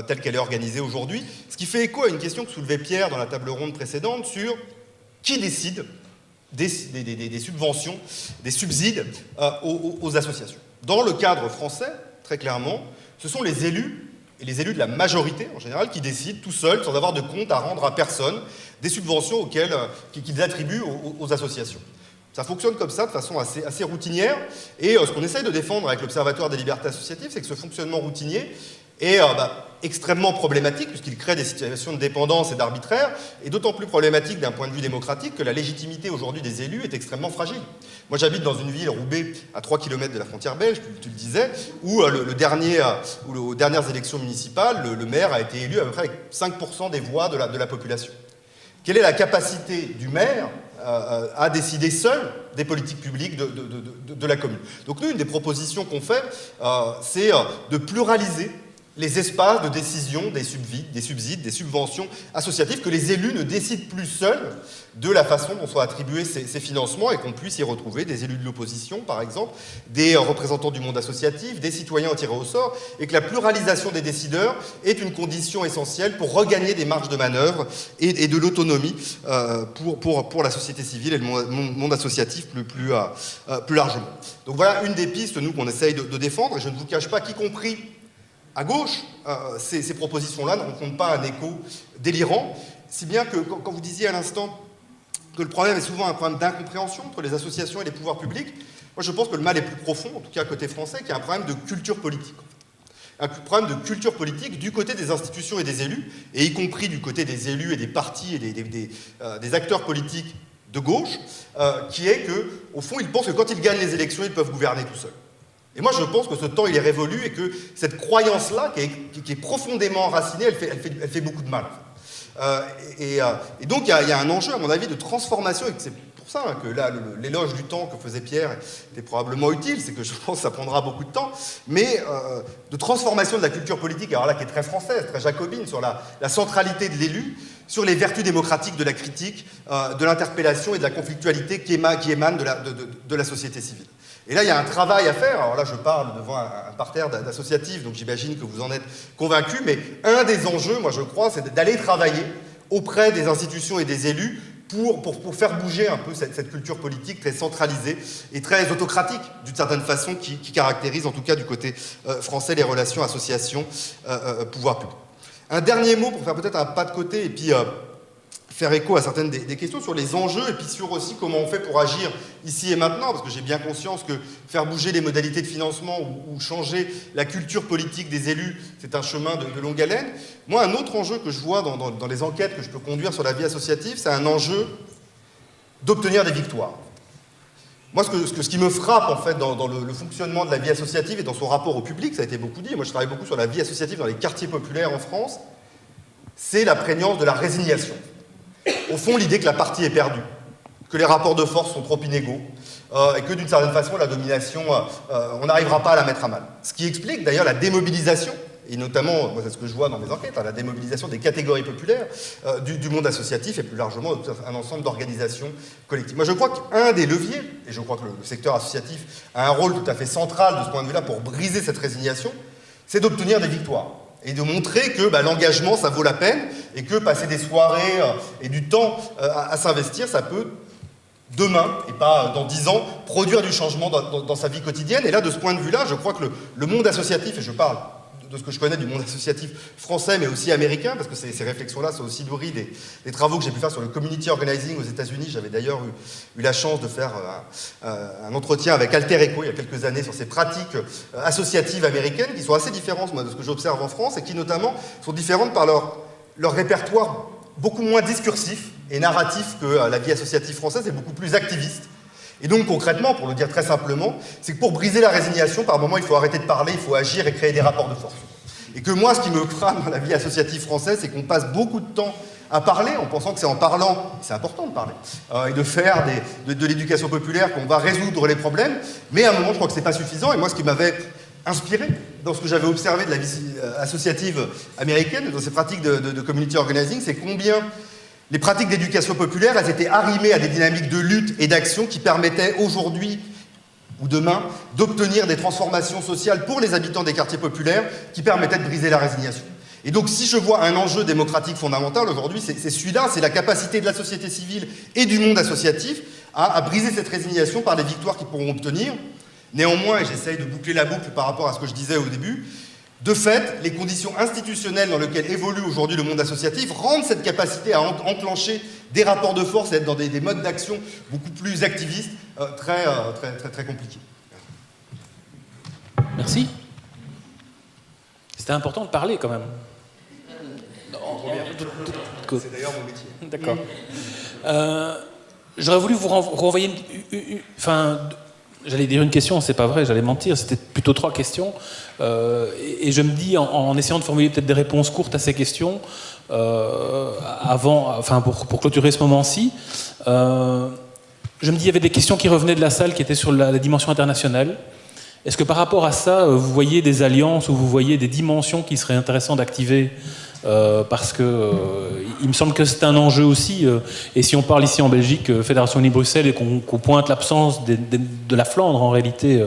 telle qu'elle est organisée aujourd'hui, ce qui fait écho à une question que soulevait Pierre dans la table ronde précédente sur qui décide des subventions, des subsides aux associations. Dans le cadre français, très clairement, ce sont les élus, et les élus de la majorité en général, qui décident tout seuls, sans avoir de compte à rendre à personne, des subventions qu'ils attribuent aux associations. Ça fonctionne comme ça, de façon assez routinière. Et ce qu'on essaye de défendre avec l'Observatoire des libertés associatives, c'est que ce fonctionnement routinier est extrêmement problématique, puisqu'il crée des situations de dépendance et d'arbitraire, et d'autant plus problématique d'un point de vue démocratique que la légitimité aujourd'hui des élus est extrêmement fragile. Moi, j'habite dans une ville, Roubaix, à 3 km de la frontière belge, tu le disais, où aux dernières élections municipales, le maire a été élu à peu près avec 5% des voix de la population. Quelle est la capacité du maire à décider seul des politiques publiques de la commune? Donc nous, une des propositions qu'on fait, c'est de pluraliser les espaces de décision des subsides, des subventions associatives, que les élus ne décident plus seuls de la façon dont sont attribués ces financements et qu'on puisse y retrouver des élus de l'opposition, par exemple, des représentants du monde associatif, des citoyens tirés au sort, et que la pluralisation des décideurs est une condition essentielle pour regagner des marges de manœuvre et de l'autonomie pour la société civile et le monde associatif plus largement. Donc voilà une des pistes, nous, qu'on essaye de défendre, et je ne vous cache pas qu'y compris à gauche, ces propositions-là ne rencontrent pas un écho délirant, si bien que, quand vous disiez à l'instant que le problème est souvent un problème d'incompréhension entre les associations et les pouvoirs publics, moi je pense que le mal est plus profond, en tout cas côté français, qu'il y a un problème de culture politique. Un problème de culture politique du côté des institutions et des élus, et y compris du côté des élus et des partis et des acteurs politiques de gauche, qui est que, au fond, ils pensent que quand ils gagnent les élections, ils peuvent gouverner tout seuls. Et moi, je pense que ce temps, il est révolu et que cette croyance-là, qui est profondément enracinée, elle fait beaucoup de mal. Et donc, il y a un enjeu, à mon avis, de transformation, et c'est pour ça que là, l'éloge du temps que faisait Pierre était probablement utile, c'est que je pense que ça prendra beaucoup de temps, mais de transformation de la culture politique, alors là, qui est très française, très jacobine, sur la centralité de l'élu, sur les vertus démocratiques de la critique, de l'interpellation et de la conflictualité qui émanent de la société civile. Et là, il y a un travail à faire. Alors là, je parle devant un parterre d'associatifs, donc j'imagine que vous en êtes convaincus, mais un des enjeux, moi je crois, c'est d'aller travailler auprès des institutions et des élus pour faire bouger un peu cette culture politique très centralisée et très autocratique, d'une certaine façon, qui caractérise, en tout cas du côté français, les relations association-pouvoir public. Un dernier mot pour faire peut-être un pas de côté et puis faire écho à certaines des questions sur les enjeux et puis sur aussi comment on fait pour agir ici et maintenant, parce que j'ai bien conscience que faire bouger les modalités de financement ou changer la culture politique des élus, c'est un chemin de longue haleine. Moi, un autre enjeu que je vois dans les enquêtes que je peux conduire sur la vie associative, c'est un enjeu d'obtenir des victoires. Moi, ce qui me frappe, en fait, dans le fonctionnement de la vie associative et dans son rapport au public, ça a été beaucoup dit, moi je travaille beaucoup sur la vie associative dans les quartiers populaires en France, c'est la prégnance de la résignation. Au fond, l'idée que la partie est perdue, que les rapports de force sont trop inégaux, et que d'une certaine façon, la domination, on n'arrivera pas à la mettre à mal. Ce qui explique d'ailleurs la démobilisation, et notamment, moi c'est ce que je vois dans mes enquêtes, la démobilisation des catégories populaires du monde associatif et plus largement un ensemble d'organisations collectives. Moi je crois qu'un des leviers, et je crois que le secteur associatif a un rôle tout à fait central de ce point de vue-là pour briser cette résignation, c'est d'obtenir des victoires. Et de montrer que l'engagement, ça vaut la peine, et que passer des soirées et du temps à s'investir, ça peut, demain, et pas dans 10 ans, produire du changement dans sa vie quotidienne. Et là, de ce point de vue-là, je crois que le monde associatif, et je parle de ce que je connais du monde associatif français, mais aussi américain, parce que ces réflexions-là sont aussi nourries des travaux que j'ai pu faire sur le community organizing aux États-Unis. J'avais d'ailleurs eu la chance de faire un entretien avec Alter Echo il y a quelques années sur ces pratiques associatives américaines, qui sont assez différentes, moi, de ce que j'observe en France, et qui notamment sont différentes par leur répertoire beaucoup moins discursif et narratif que la vie associative française, et beaucoup plus activiste. Et donc concrètement, pour le dire très simplement, c'est que pour briser la résignation, par moment, il faut arrêter de parler, il faut agir et créer des rapports de force. Et que moi, ce qui me frappe dans la vie associative française, c'est qu'on passe beaucoup de temps à parler, en pensant que c'est en parlant, c'est important de parler, et de faire de l'éducation populaire qu'on va résoudre les problèmes, mais à un moment, je crois que c'est pas suffisant. Et moi, ce qui m'avait inspiré dans ce que j'avais observé de la vie associative américaine, dans ces pratiques de community organizing, c'est combien les pratiques d'éducation populaire, elles étaient arrimées à des dynamiques de lutte et d'action qui permettaient aujourd'hui ou demain d'obtenir des transformations sociales pour les habitants des quartiers populaires qui permettaient de briser la résignation. Et donc si je vois un enjeu démocratique fondamental aujourd'hui, c'est celui-là, c'est la capacité de la société civile et du monde associatif à briser cette résignation par les victoires qu'ils pourront obtenir. Néanmoins, et j'essaye de boucler la boucle par rapport à ce que je disais au début, de fait, les conditions institutionnelles dans lesquelles évolue aujourd'hui le monde associatif rendent cette capacité à enclencher des rapports de force et être dans des modes d'action beaucoup plus activistes très compliqués. Merci. C'était important de parler quand même. C'est d'ailleurs mon métier. D'accord. J'aurais voulu vous renvoyer j'allais dire une question, c'est pas vrai, j'allais mentir, c'était plutôt 3 questions. Et je me dis, en essayant de formuler peut-être des réponses courtes à ces questions, pour clôturer ce moment-ci, je me dis, il y avait des questions qui revenaient de la salle qui étaient sur la dimension internationale. Est-ce que par rapport à ça, vous voyez des alliances ou vous voyez des dimensions qui seraient intéressantes d'activer parce que il me semble que c'est un enjeu aussi, et si on parle ici en Belgique, Fédération Wallonie-Bruxelles, et qu'on pointe l'absence de la Flandre en réalité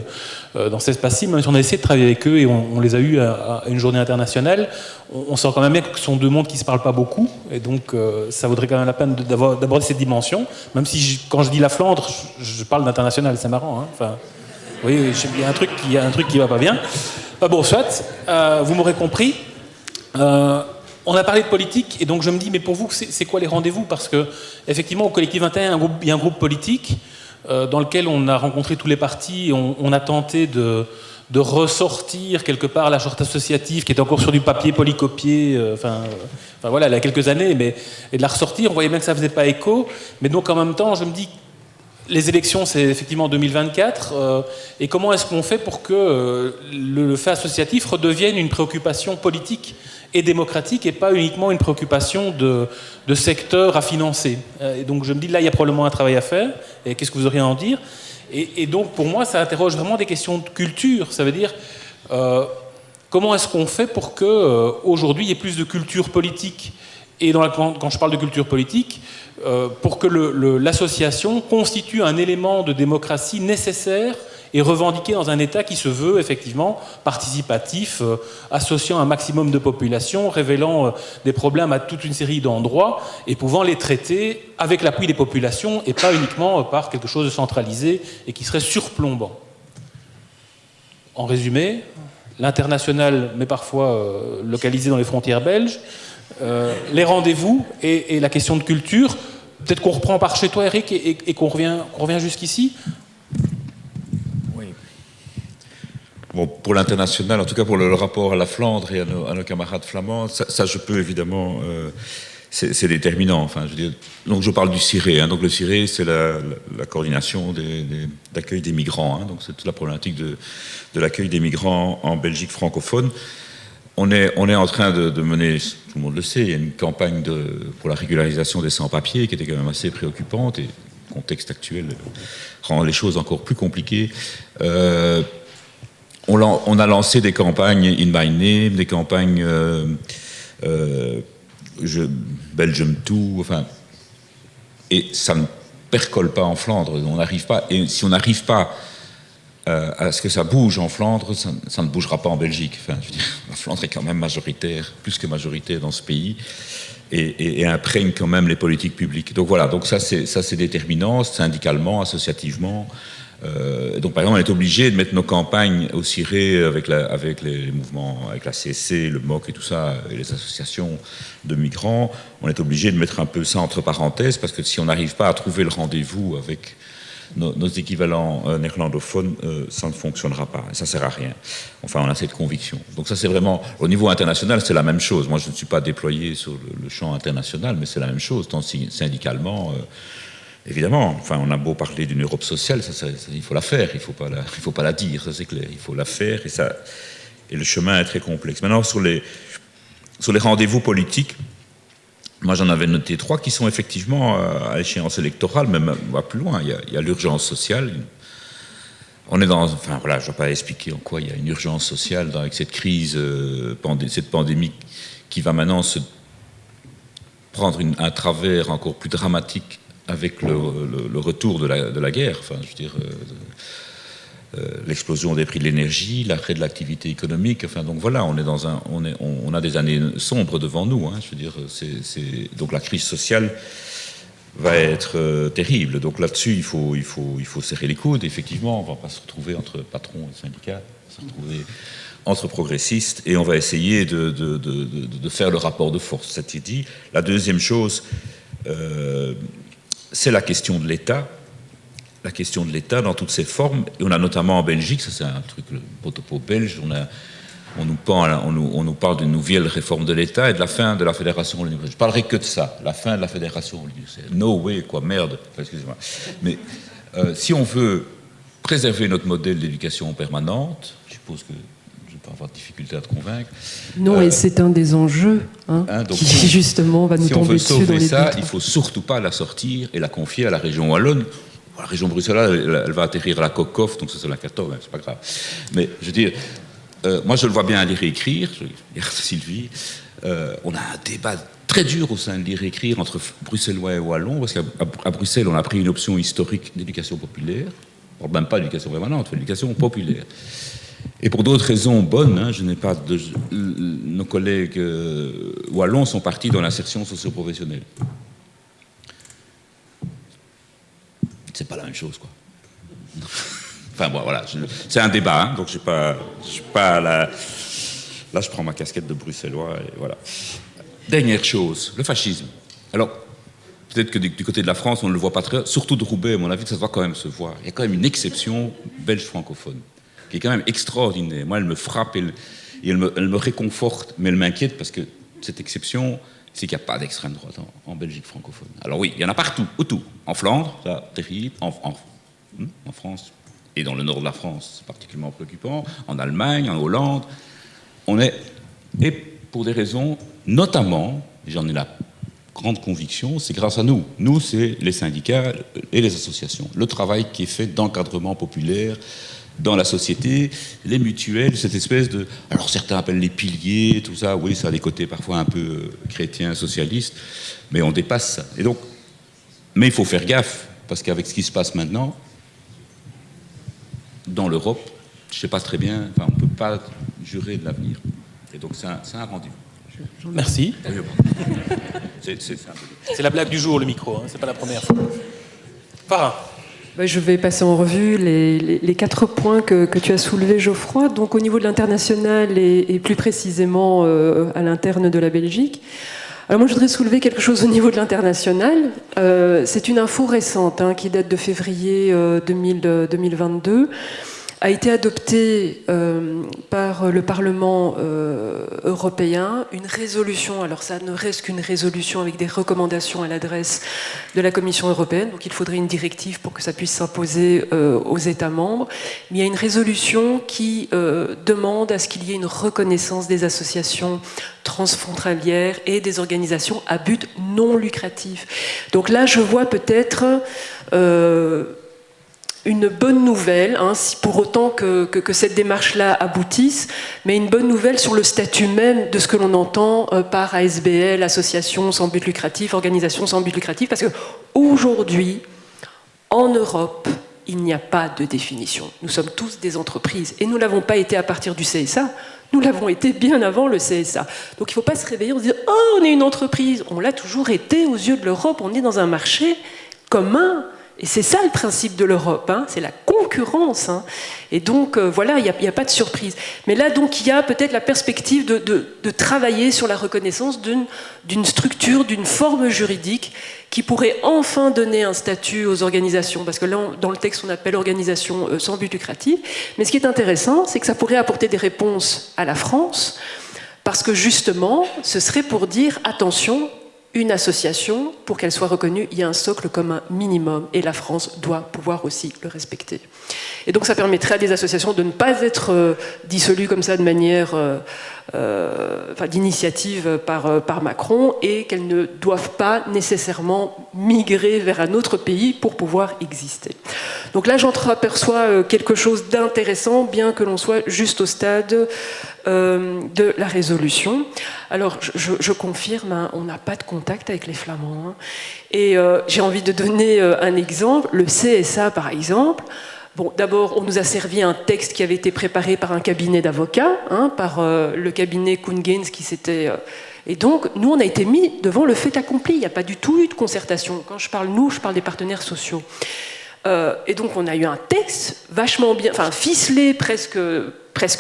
dans cet espace-ci, même si on a essayé de travailler avec eux et on les a eus à une journée internationale, on sent quand même bien que ce sont 2 mondes qui ne se parlent pas beaucoup, et donc ça vaudrait quand même la peine d'aborder cette dimension, même si quand je dis la Flandre, je parle d'international, c'est marrant, hein, enfin, oui, il y a un truc qui va pas bien. Bon, soit, vous m'aurez compris. On a parlé de politique, et donc je me dis, mais pour vous, c'est quoi les rendez-vous? Parce que, effectivement, au Collectif 21, il y a un groupe politique dans lequel on a rencontré tous les partis, et on a tenté de ressortir quelque part la charte associative qui est encore sur du papier polycopié, voilà, il y a quelques années, et de la ressortir. On voyait bien que ça ne faisait pas écho, mais donc en même temps, je me dis, les élections, c'est effectivement 2024. Et comment est-ce qu'on fait pour que le fait associatif redevienne une préoccupation politique et démocratique et pas uniquement une préoccupation de secteur à financer. Et donc je me dis, là, il y a probablement un travail à faire. Et qu'est-ce que vous auriez à en dire ? Et donc, pour moi, ça interroge vraiment des questions de culture. Ça veut dire, comment est-ce qu'on fait pour qu'aujourd'hui, il y ait plus de culture politique ? Et quand je parle de culture politique, pour que l'association constitue un élément de démocratie nécessaire et revendiqué dans un État qui se veut effectivement participatif, associant un maximum de population, révélant des problèmes à toute une série d'endroits et pouvant les traiter avec l'appui des populations et pas uniquement par quelque chose de centralisé et qui serait surplombant. En résumé, l'international, mais parfois localisé dans les frontières belges, les rendez-vous et la question de culture. Peut-être qu'on reprend par chez toi, Eric, et qu'on revient jusqu'ici. Bon, pour l'international, en tout cas pour le rapport à la Flandre et à nos camarades flamands, ça je peux évidemment, c'est déterminant. Enfin, je veux dire, donc je parle du CIRE. Donc le CIRE, c'est la coordination d'accueil des migrants. Donc c'est toute la problématique de l'accueil des migrants en Belgique francophone. On est en train de mener, tout le monde le sait, il y a une campagne pour la régularisation des sans-papiers qui était quand même assez préoccupante et le contexte actuel rend les choses encore plus compliquées. On a lancé des campagnes in my name, des campagnes Belgium Too, enfin, et ça ne percole pas en Flandre. On n'arrive pas, et si on n'arrive pas à ce que ça bouge en Flandre, ça ne bougera pas en Belgique. Enfin, je veux dire, la Flandre est quand même majoritaire, plus que majoritaire dans ce pays, et imprègne quand même les politiques publiques. Donc voilà, donc ça c'est déterminant, syndicalement, associativement. Donc par exemple, on est obligé de mettre nos campagnes au ciré avec les mouvements, avec la CSC, le MOC et tout ça, et les associations de migrants. On est obligé de mettre un peu ça entre parenthèses parce que si on n'arrive pas à trouver le rendez-vous avec nos équivalents néerlandophones, ça ne fonctionnera pas. Et ça ne sert à rien. Enfin, on a cette conviction. Donc ça, c'est vraiment... Au niveau international, c'est la même chose. Moi, je ne suis pas déployé sur le champ international, mais c'est la même chose, tant syndicalement... Évidemment, enfin, on a beau parler d'une Europe sociale, il faut la faire, il faut pas la dire, ça c'est clair, il faut la faire et le chemin est très complexe. Maintenant, sur les rendez-vous politiques, moi j'en avais noté 3 qui sont effectivement à l'échéance électorale, même plus loin. Il y a l'urgence sociale. On est enfin voilà, je ne vais pas expliquer en quoi il y a une urgence sociale avec cette crise, cette pandémie qui va maintenant se prendre un travers encore plus dramatique avec le retour de la guerre, enfin, je veux dire, l'explosion des prix de l'énergie, l'arrêt de l'activité économique, enfin, donc voilà, on a des années sombres devant nous, hein, je veux dire, donc la crise sociale va être terrible. Donc là-dessus, il faut serrer les coudes. Effectivement, on ne va pas se retrouver entre patrons et syndicats, on va se retrouver entre progressistes, et on va essayer de faire le rapport de force. Ça t'est dit. La deuxième chose, c'est la question de l'État. La question de l'État dans toutes ses formes. Et on a notamment en Belgique, ça c'est un truc, le pot-au-pot belge, on nous parle d'une nouvelle réforme de l'État et de la fin de la fédération universelle. Je parlerai que de ça, la fin de la fédération universelle. No way, quoi, merde, excusez-moi. Mais si on veut préserver notre modèle d'éducation permanente, je suppose que je ne vais pas avoir de difficulté à te convaincre. Non, et c'est un des enjeux donc, qui justement va nous tomber dessus dans les ça, il ne faut surtout pas la sortir et la confier à la région wallonne. La région bruxelloise, elle va atterrir à la Cocoff, donc ça c'est la 14, c'est pas grave. Mais je veux dire, moi je le vois bien à lire et écrire, je regarde Sylvie, on a un débat très dur au sein de lire et écrire entre bruxellois et wallons, parce qu'à Bruxelles on a pris une option historique d'éducation populaire, même pas d'éducation permanente, mais d'éducation populaire. Et pour d'autres raisons bonnes, je n'ai pas nos collègues wallons sont partis dans l'insertion socio-professionnelle. C'est pas la même chose, quoi. Enfin bon, voilà, c'est un débat, donc je suis pas là, je prends ma casquette de bruxellois et voilà. Dernière chose, le fascisme. Alors, peut-être que du côté de la France, on ne le voit pas très, surtout de Roubaix, à mon avis, ça doit quand même se voir. Il y a quand même une exception belge francophone, qui est quand même extraordinaire. Moi, elle me frappe, elle me réconforte, mais elle m'inquiète parce que cette exception, c'est qu'il n'y a pas d'extrême droite en Belgique francophone. Alors oui, il y en a partout, autour. En Flandre, ça, terrible. En France et dans le nord de la France, c'est particulièrement préoccupant. En Allemagne, en Hollande. Et pour des raisons, notamment, j'en ai la grande conviction, c'est grâce à nous. Nous, c'est les syndicats et les associations. Le travail qui est fait d'encadrement populaire dans la société, les mutuelles, cette espèce de... Alors certains appellent les piliers, tout ça, oui, ça a des côtés parfois un peu chrétiens, socialistes, mais on dépasse ça. Et donc, mais il faut faire gaffe, parce qu'avec ce qui se passe maintenant, dans l'Europe, je ne sais pas très bien, enfin, on ne peut pas jurer de l'avenir. Et donc c'est un rendez-vous. Merci. C'est la blague du jour, le micro, hein, c'est pas la première fois. Farah. Je vais passer en revue les 4 points que tu as soulevés, Geoffroy. Donc, au niveau de l'international et plus précisément à l'interne de la Belgique. Alors, moi, je voudrais soulever quelque chose au niveau de l'international. C'est une info récente qui date de février 2022. A été adoptée par le Parlement européen une résolution, alors ça ne reste qu'une résolution avec des recommandations à l'adresse de la Commission européenne, donc il faudrait une directive pour que ça puisse s'imposer aux États membres, mais il y a une résolution qui demande à ce qu'il y ait une reconnaissance des associations transfrontalières et des organisations à but non lucratif. Donc là, je vois peut-être... une bonne nouvelle, si pour autant que cette démarche-là aboutisse, mais une bonne nouvelle sur le statut même de ce que l'on entend par ASBL, association sans but lucratif, organisation sans but lucratif, parce qu'aujourd'hui, en Europe, il n'y a pas de définition. Nous sommes tous des entreprises, et nous ne l'avons pas été à partir du CSA, nous l'avons été bien avant le CSA. Donc il ne faut pas se réveiller en se disant « Oh, on est une entreprise !» On l'a toujours été aux yeux de l'Europe, on est dans un marché commun. Et c'est ça le principe de l'Europe, c'est la concurrence. Et donc, voilà, il n'y a pas de surprise. Mais là, donc, il y a peut-être la perspective de travailler sur la reconnaissance d'une structure, d'une forme juridique qui pourrait enfin donner un statut aux organisations. Parce que là, dans le texte, on appelle organisation sans but lucratif. Mais ce qui est intéressant, c'est que ça pourrait apporter des réponses à la France, parce que justement, ce serait pour dire, attention, une association, pour qu'elle soit reconnue, il y a un socle commun minimum et la France doit pouvoir aussi le respecter. Et donc ça permettrait à des associations de ne pas être dissolues comme ça de manière d'initiative par Macron et qu'elles ne doivent pas nécessairement migrer vers un autre pays pour pouvoir exister. Donc là j'entreaperçois quelque chose d'intéressant, bien que l'on soit juste au stade de la résolution. Alors, je confirme, on n'a pas de contact avec les Flamands. Et j'ai envie de donner un exemple. Le CSA, par exemple, bon, d'abord, on nous a servi un texte qui avait été préparé par un cabinet d'avocats, par le cabinet Koengens qui s'était... Et donc, nous, on a été mis devant le fait accompli. Il n'y a pas du tout eu de concertation. Quand je parle nous, je parle des partenaires sociaux. Et donc, on a eu un texte vachement bien... Enfin, ficelé, presque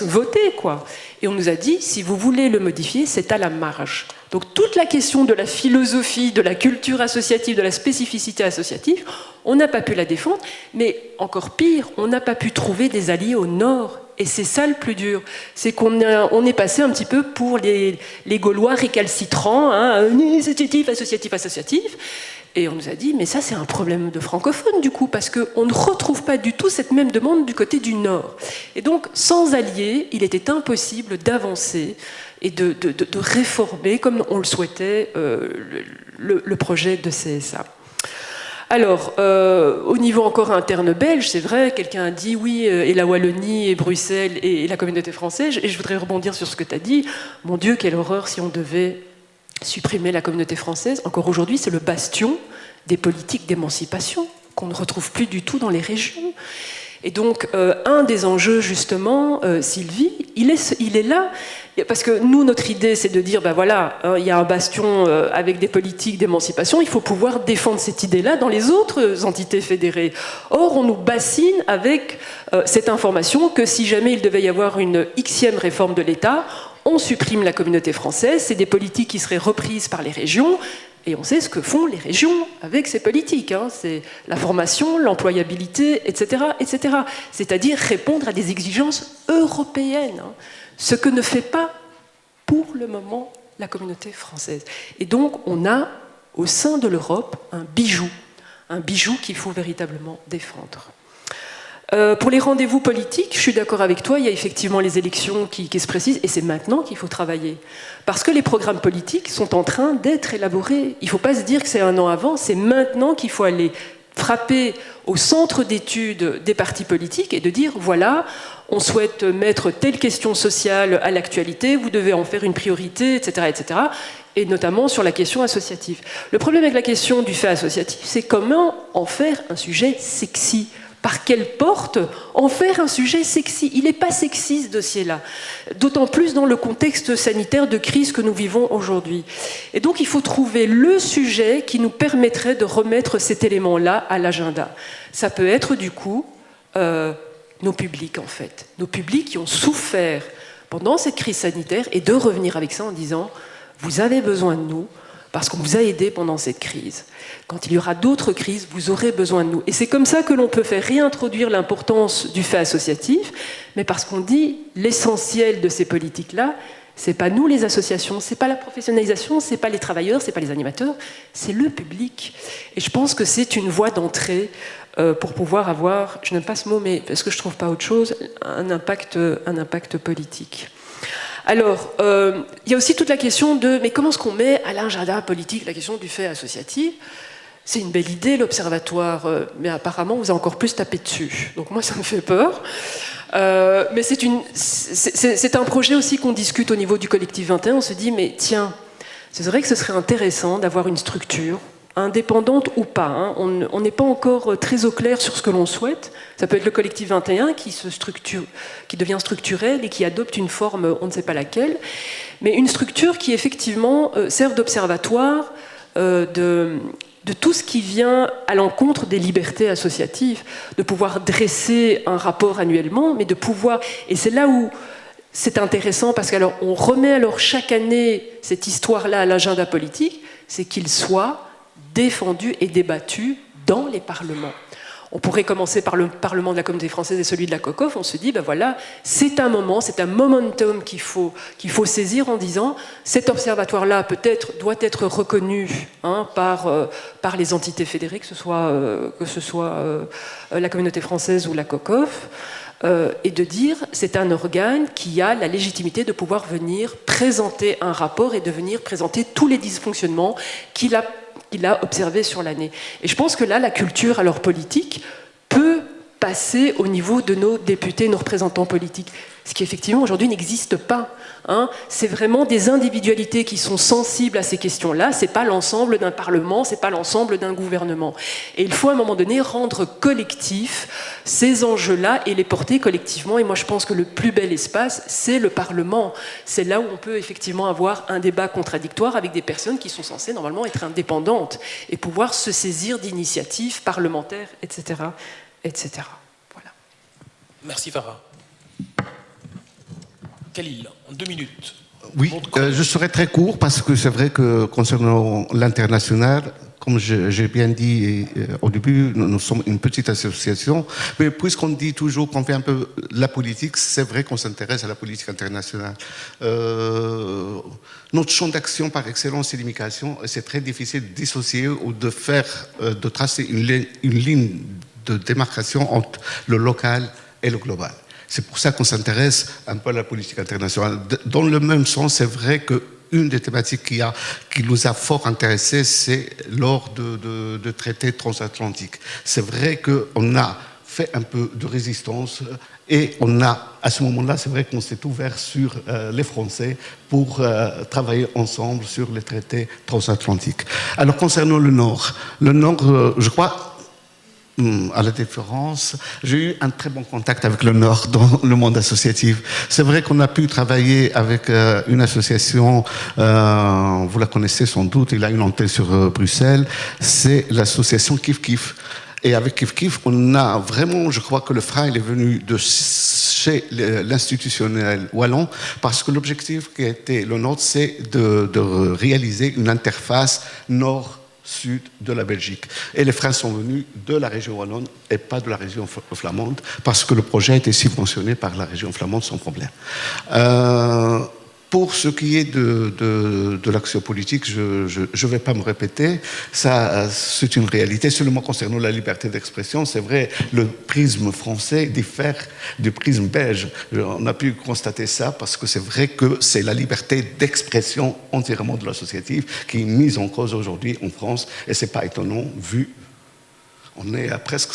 voté, quoi. Et on nous a dit, si vous voulez le modifier, c'est à la marge. Donc toute la question de la philosophie, de la culture associative, de la spécificité associative, on n'a pas pu la défendre, mais encore pire, on n'a pas pu trouver des alliés au Nord. Et c'est ça le plus dur. C'est qu'on est passé un petit peu pour les Gaulois récalcitrants, associatif. Et on nous a dit, mais ça c'est un problème de francophone du coup, parce qu'on ne retrouve pas du tout cette même demande du côté du Nord. Et donc, sans alliés, il était impossible d'avancer et de réformer, comme on le souhaitait, le projet de CSA. Alors, au niveau encore interne belge, c'est vrai, quelqu'un a dit oui, et la Wallonie, et Bruxelles, et la communauté française, et je voudrais rebondir sur ce que tu as dit. Mon Dieu, quelle horreur si on devait supprimer la communauté française. Encore aujourd'hui, c'est le bastion des politiques d'émancipation qu'on ne retrouve plus du tout dans les régions. Et donc, un des enjeux, justement, Sylvie, il est là, parce que nous, notre idée, c'est de dire, ben voilà, il y a un bastion avec des politiques d'émancipation, il faut pouvoir défendre cette idée-là dans les autres entités fédérées. Or, on nous bassine avec cette information que si jamais il devait y avoir une Xème réforme de l'État, on supprime la communauté française, c'est des politiques qui seraient reprises par les régions, et on sait ce que font les régions avec ces politiques. C'est la formation, l'employabilité, etc., etc. C'est-à-dire répondre à des exigences européennes, ce que ne fait pas pour le moment la communauté française. Et donc, on a, au sein de l'Europe, un bijou qu'il faut véritablement défendre. Pour les rendez-vous politiques, je suis d'accord avec toi, il y a effectivement les élections qui se précisent, et c'est maintenant qu'il faut travailler. Parce que les programmes politiques sont en train d'être élaborés. Il ne faut pas se dire que c'est un an avant, c'est maintenant qu'il faut aller frapper au centre d'études des partis politiques et de dire, voilà, on souhaite mettre telle question sociale à l'actualité, vous devez en faire une priorité, etc., etc., et notamment sur la question associative. Le problème avec la question du fait associatif, c'est comment en faire un sujet sexy. Par quelle porte en faire un sujet sexy? Il n'est pas sexy, ce dossier-là. D'autant plus dans le contexte sanitaire de crise que nous vivons aujourd'hui. Et donc, il faut trouver le sujet qui nous permettrait de remettre cet élément-là à l'agenda. Ça peut être, du coup, nos publics, en fait. Nos publics qui ont souffert pendant cette crise sanitaire, et de revenir avec ça en disant « Vous avez besoin de nous, parce qu'on vous a aidé pendant cette crise. Quand il y aura d'autres crises, vous aurez besoin de nous. » Et c'est comme ça que l'on peut faire réintroduire l'importance du fait associatif, mais parce qu'on dit l'essentiel de ces politiques-là, c'est pas nous les associations, c'est pas la professionnalisation, c'est pas les travailleurs, c'est pas les animateurs, c'est le public. Et je pense que c'est une voie d'entrée pour pouvoir avoir, je n'aime pas ce mot, mais parce que je trouve pas autre chose, un impact politique. Alors, il y a aussi toute la question de, mais comment est-ce qu'on met à l'agenda politique la question du fait associatif? C'est une belle idée, l'observatoire, mais apparemment, vous avez encore plus tapé dessus. Donc moi, ça me fait peur. Mais c'est un projet aussi qu'on discute au niveau du collectif 21. On se dit, mais tiens, c'est vrai que ce serait intéressant d'avoir une structure, indépendante ou pas, hein. On n'est pas encore très au clair sur ce que l'on souhaite. Ça peut être le collectif 21 qui devient structurel et qui adopte une forme, on ne sait pas laquelle, mais une structure qui effectivement serve d'observatoire de tout ce qui vient à l'encontre des libertés associatives, de pouvoir dresser un rapport annuellement, mais de pouvoir, et c'est là où c'est intéressant parce qu'alors on remet alors chaque année cette histoire-là à l'agenda politique, c'est qu'il soit défendu et débattu dans les parlements. On pourrait commencer par le Parlement de la Communauté française et celui de la COCOF. On se dit, ben voilà, c'est un moment, c'est un momentum qu'il faut saisir en disant, cet observatoire-là peut-être doit être reconnu par les entités fédérées, que ce soit la Communauté française ou la COCOF, et de dire, c'est un organe qui a la légitimité de pouvoir venir présenter un rapport et de venir présenter tous les dysfonctionnements qu'il a observé sur l'année. Et je pense que là, la culture, alors politique, peut passer au niveau de nos députés, nos représentants politiques, ce qui effectivement aujourd'hui n'existe pas. C'est vraiment des individualités qui sont sensibles à ces questions-là, c'est pas l'ensemble d'un parlement, c'est pas l'ensemble d'un gouvernement. Et il faut à un moment donné rendre collectif ces enjeux-là et les porter collectivement. Et moi je pense que le plus bel espace, c'est le Parlement. C'est là où on peut effectivement avoir un débat contradictoire avec des personnes qui sont censées normalement être indépendantes et pouvoir se saisir d'initiatives parlementaires, etc., etc. Voilà. Merci Farah. Khalil, en 2 minutes. Oui, je serai très court parce que c'est vrai que concernant l'international, comme j'ai bien dit au début, nous sommes une petite association, mais puisqu'on dit toujours qu'on fait un peu la politique, c'est vrai qu'on s'intéresse à la politique internationale. Notre champ d'action par excellence, c'est l'immigration, et c'est très difficile de dissocier ou de tracer une ligne de démarcation entre le local et le global. C'est pour ça qu'on s'intéresse un peu à la politique internationale. Dans le même sens, c'est vrai qu'une des thématiques qui nous a fort intéressés, c'est lors de traités transatlantiques. C'est vrai qu'on a fait un peu de résistance et à ce moment-là, c'est vrai qu'on s'est ouvert sur les Français pour travailler ensemble sur les traités transatlantiques. Alors, concernant le Nord, je crois, à la différence, j'ai eu un très bon contact avec le Nord dans le monde associatif. C'est vrai qu'on a pu travailler avec une association, vous la connaissez sans doute, il a une antenne sur Bruxelles, c'est l'association Kif Kif. Et avec Kif Kif, on a vraiment, je crois que le frein il est venu de chez l'institutionnel wallon, parce que l'objectif qui a été le nôtre, c'est de réaliser une interface nord-sud de la Belgique. Et les freins sont venus de la région wallonne et pas de la région flamande, parce que le projet a été subventionné par la région flamande sans problème. Pour ce qui est de l'action politique, je ne vais pas me répéter. Ça, c'est une réalité. Seulement concernant la liberté d'expression, c'est vrai, le prisme français diffère du prisme belge. On a pu constater ça parce que c'est vrai que c'est la liberté d'expression entièrement de l'associatif qui est mise en cause aujourd'hui en France. Et ce n'est pas étonnant, vu on est à presque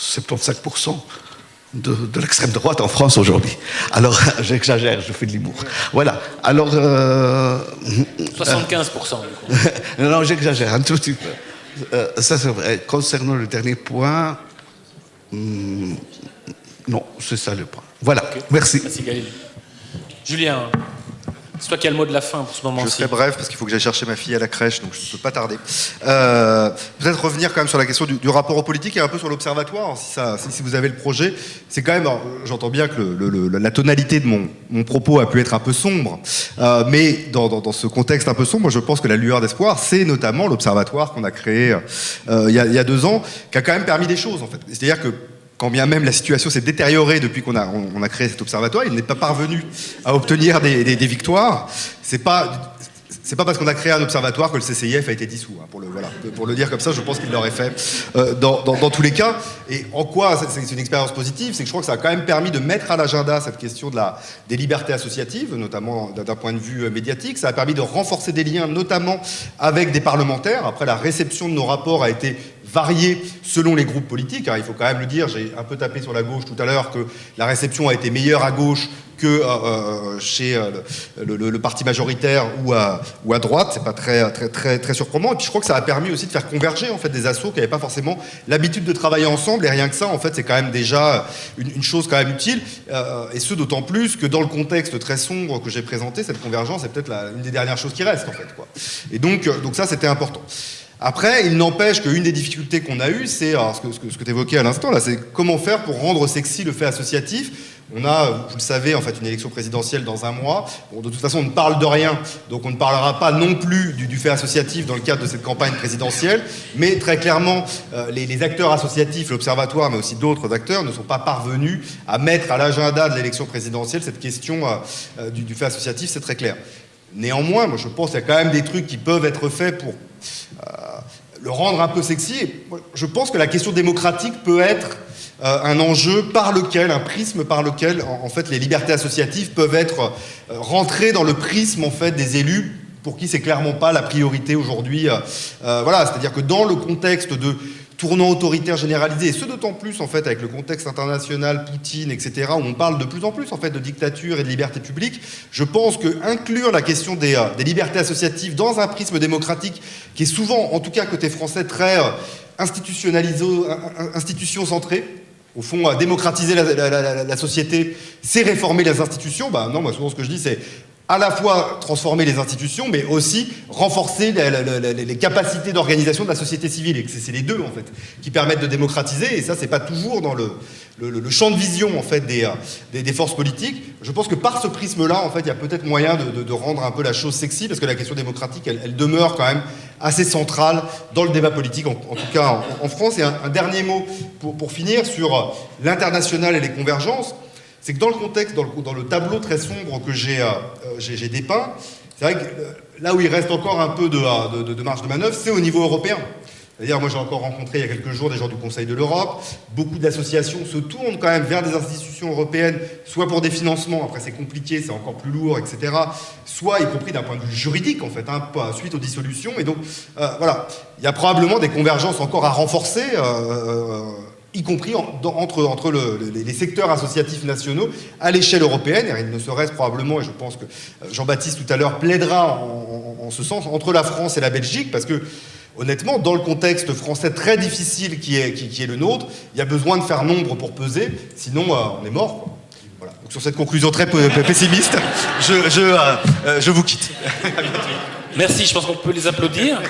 75% de l'extrême droite en France aujourd'hui. Alors, j'exagère, je fais de l'humour. Voilà. Alors... 75%. Du coup. Non, j'exagère un tout petit peu. Ça, c'est vrai. Concernant le dernier point, non, c'est ça le point. Voilà, okay. Merci. Merci, Gaël. Julien, c'est toi qui as le mot de la fin pour ce moment-ci. Je serai bref parce qu'il faut que j'aille chercher ma fille à la crèche, donc je ne peux pas tarder. Peut-être revenir quand même sur la question du rapport aux politiques et un peu sur l'observatoire, si vous avez le projet. C'est quand même, j'entends bien que la tonalité de mon propos a pu être un peu sombre, mais dans ce contexte un peu sombre, je pense que la lueur d'espoir, c'est notamment l'observatoire qu'on a créé il y a 2 ans, qui a quand même permis des choses en fait. C'est-à-dire que quand bien même la situation s'est détériorée depuis qu'on a créé cet observatoire, il n'est pas parvenu à obtenir des victoires. C'est pas parce qu'on a créé un observatoire que le CCIF a été dissous. Hein, pour le dire comme ça, je pense qu'il l'aurait fait dans tous les cas. Et en quoi c'est une expérience positive? C'est que je crois que ça a quand même permis de mettre à l'agenda cette question des libertés associatives, notamment d'un point de vue médiatique. Ça a permis de renforcer des liens, notamment avec des parlementaires. Après, la réception de nos rapports a été varié selon les groupes politiques. Il faut quand même le dire, j'ai un peu tapé sur la gauche tout à l'heure, que la réception a été meilleure à gauche que chez le parti majoritaire ou à droite. C'est pas très surprenant. Et puis je crois que ça a permis aussi de faire converger en fait des assos qui n'avaient pas forcément l'habitude de travailler ensemble. Et rien que ça, en fait, c'est quand même déjà une chose quand même utile. Et ce d'autant plus que dans le contexte très sombre que j'ai présenté, cette convergence est peut-être une des dernières choses qui restent en fait, quoi. Et donc ça, c'était important. Après, il n'empêche qu'une des difficultés qu'on a eues, c'est ce que tu évoquais à l'instant, là, c'est comment faire pour rendre sexy le fait associatif. On a, vous le savez, en fait, une élection présidentielle dans 1 mois. Bon, de toute façon, on ne parle de rien, donc on ne parlera pas non plus du fait associatif dans le cadre de cette campagne présidentielle. Mais très clairement, les acteurs associatifs, l'Observatoire, mais aussi d'autres acteurs, ne sont pas parvenus à mettre à l'agenda de l'élection présidentielle cette question du fait associatif, c'est très clair. Néanmoins, moi, je pense qu'il y a quand même des trucs qui peuvent être faits pour le rendre un peu sexy. Et je pense que la question démocratique peut être un enjeu un prisme par lequel, en fait, les libertés associatives peuvent être rentrées dans le prisme, en fait, des élus pour qui c'est clairement pas la priorité aujourd'hui. Voilà, c'est-à-dire que dans le contexte de tournant autoritaire généralisé, et ce d'autant plus en fait avec le contexte international, Poutine, etc., où on parle de plus en plus en fait de dictature et de liberté publique, je pense que inclure la question des libertés associatives dans un prisme démocratique qui est souvent, en tout cas côté français, très institution-centré, au fond, démocratiser la société, c'est réformer les institutions. Non, moi souvent ce que je dis c'est à la fois transformer les institutions, mais aussi renforcer les capacités d'organisation de la société civile. Et c'est les deux, en fait, qui permettent de démocratiser. Et ça, c'est pas toujours dans le champ de vision, en fait, des forces politiques. Je pense que par ce prisme-là, en fait, il y a peut-être moyen de rendre un peu la chose sexy, parce que la question démocratique, elle demeure quand même assez centrale dans le débat politique, en tout cas en France. Et un dernier mot pour finir sur l'international et les convergences. C'est que dans le contexte, dans le tableau très sombre que j'ai dépeint, c'est vrai que là où il reste encore un peu de marge de manœuvre, c'est au niveau européen. C'est-à-dire, moi j'ai encore rencontré il y a quelques jours des gens du Conseil de l'Europe, beaucoup d'associations se tournent quand même vers des institutions européennes, soit pour des financements, après c'est compliqué, c'est encore plus lourd, etc., soit y compris d'un point de vue juridique, en fait, suite aux dissolutions. Et donc, voilà, il y a probablement des convergences encore à renforcer, y compris entre les secteurs associatifs nationaux à l'échelle européenne. Et il ne serait-ce probablement, et je pense que Jean-Baptiste tout à l'heure plaidera en ce sens, entre la France et la Belgique, parce que honnêtement, dans le contexte français très difficile qui est le nôtre, il y a besoin de faire nombre pour peser, sinon on est mort, quoi. Voilà. Donc, sur cette conclusion très pessimiste, je vous quitte. Merci, je pense qu'on peut les applaudir.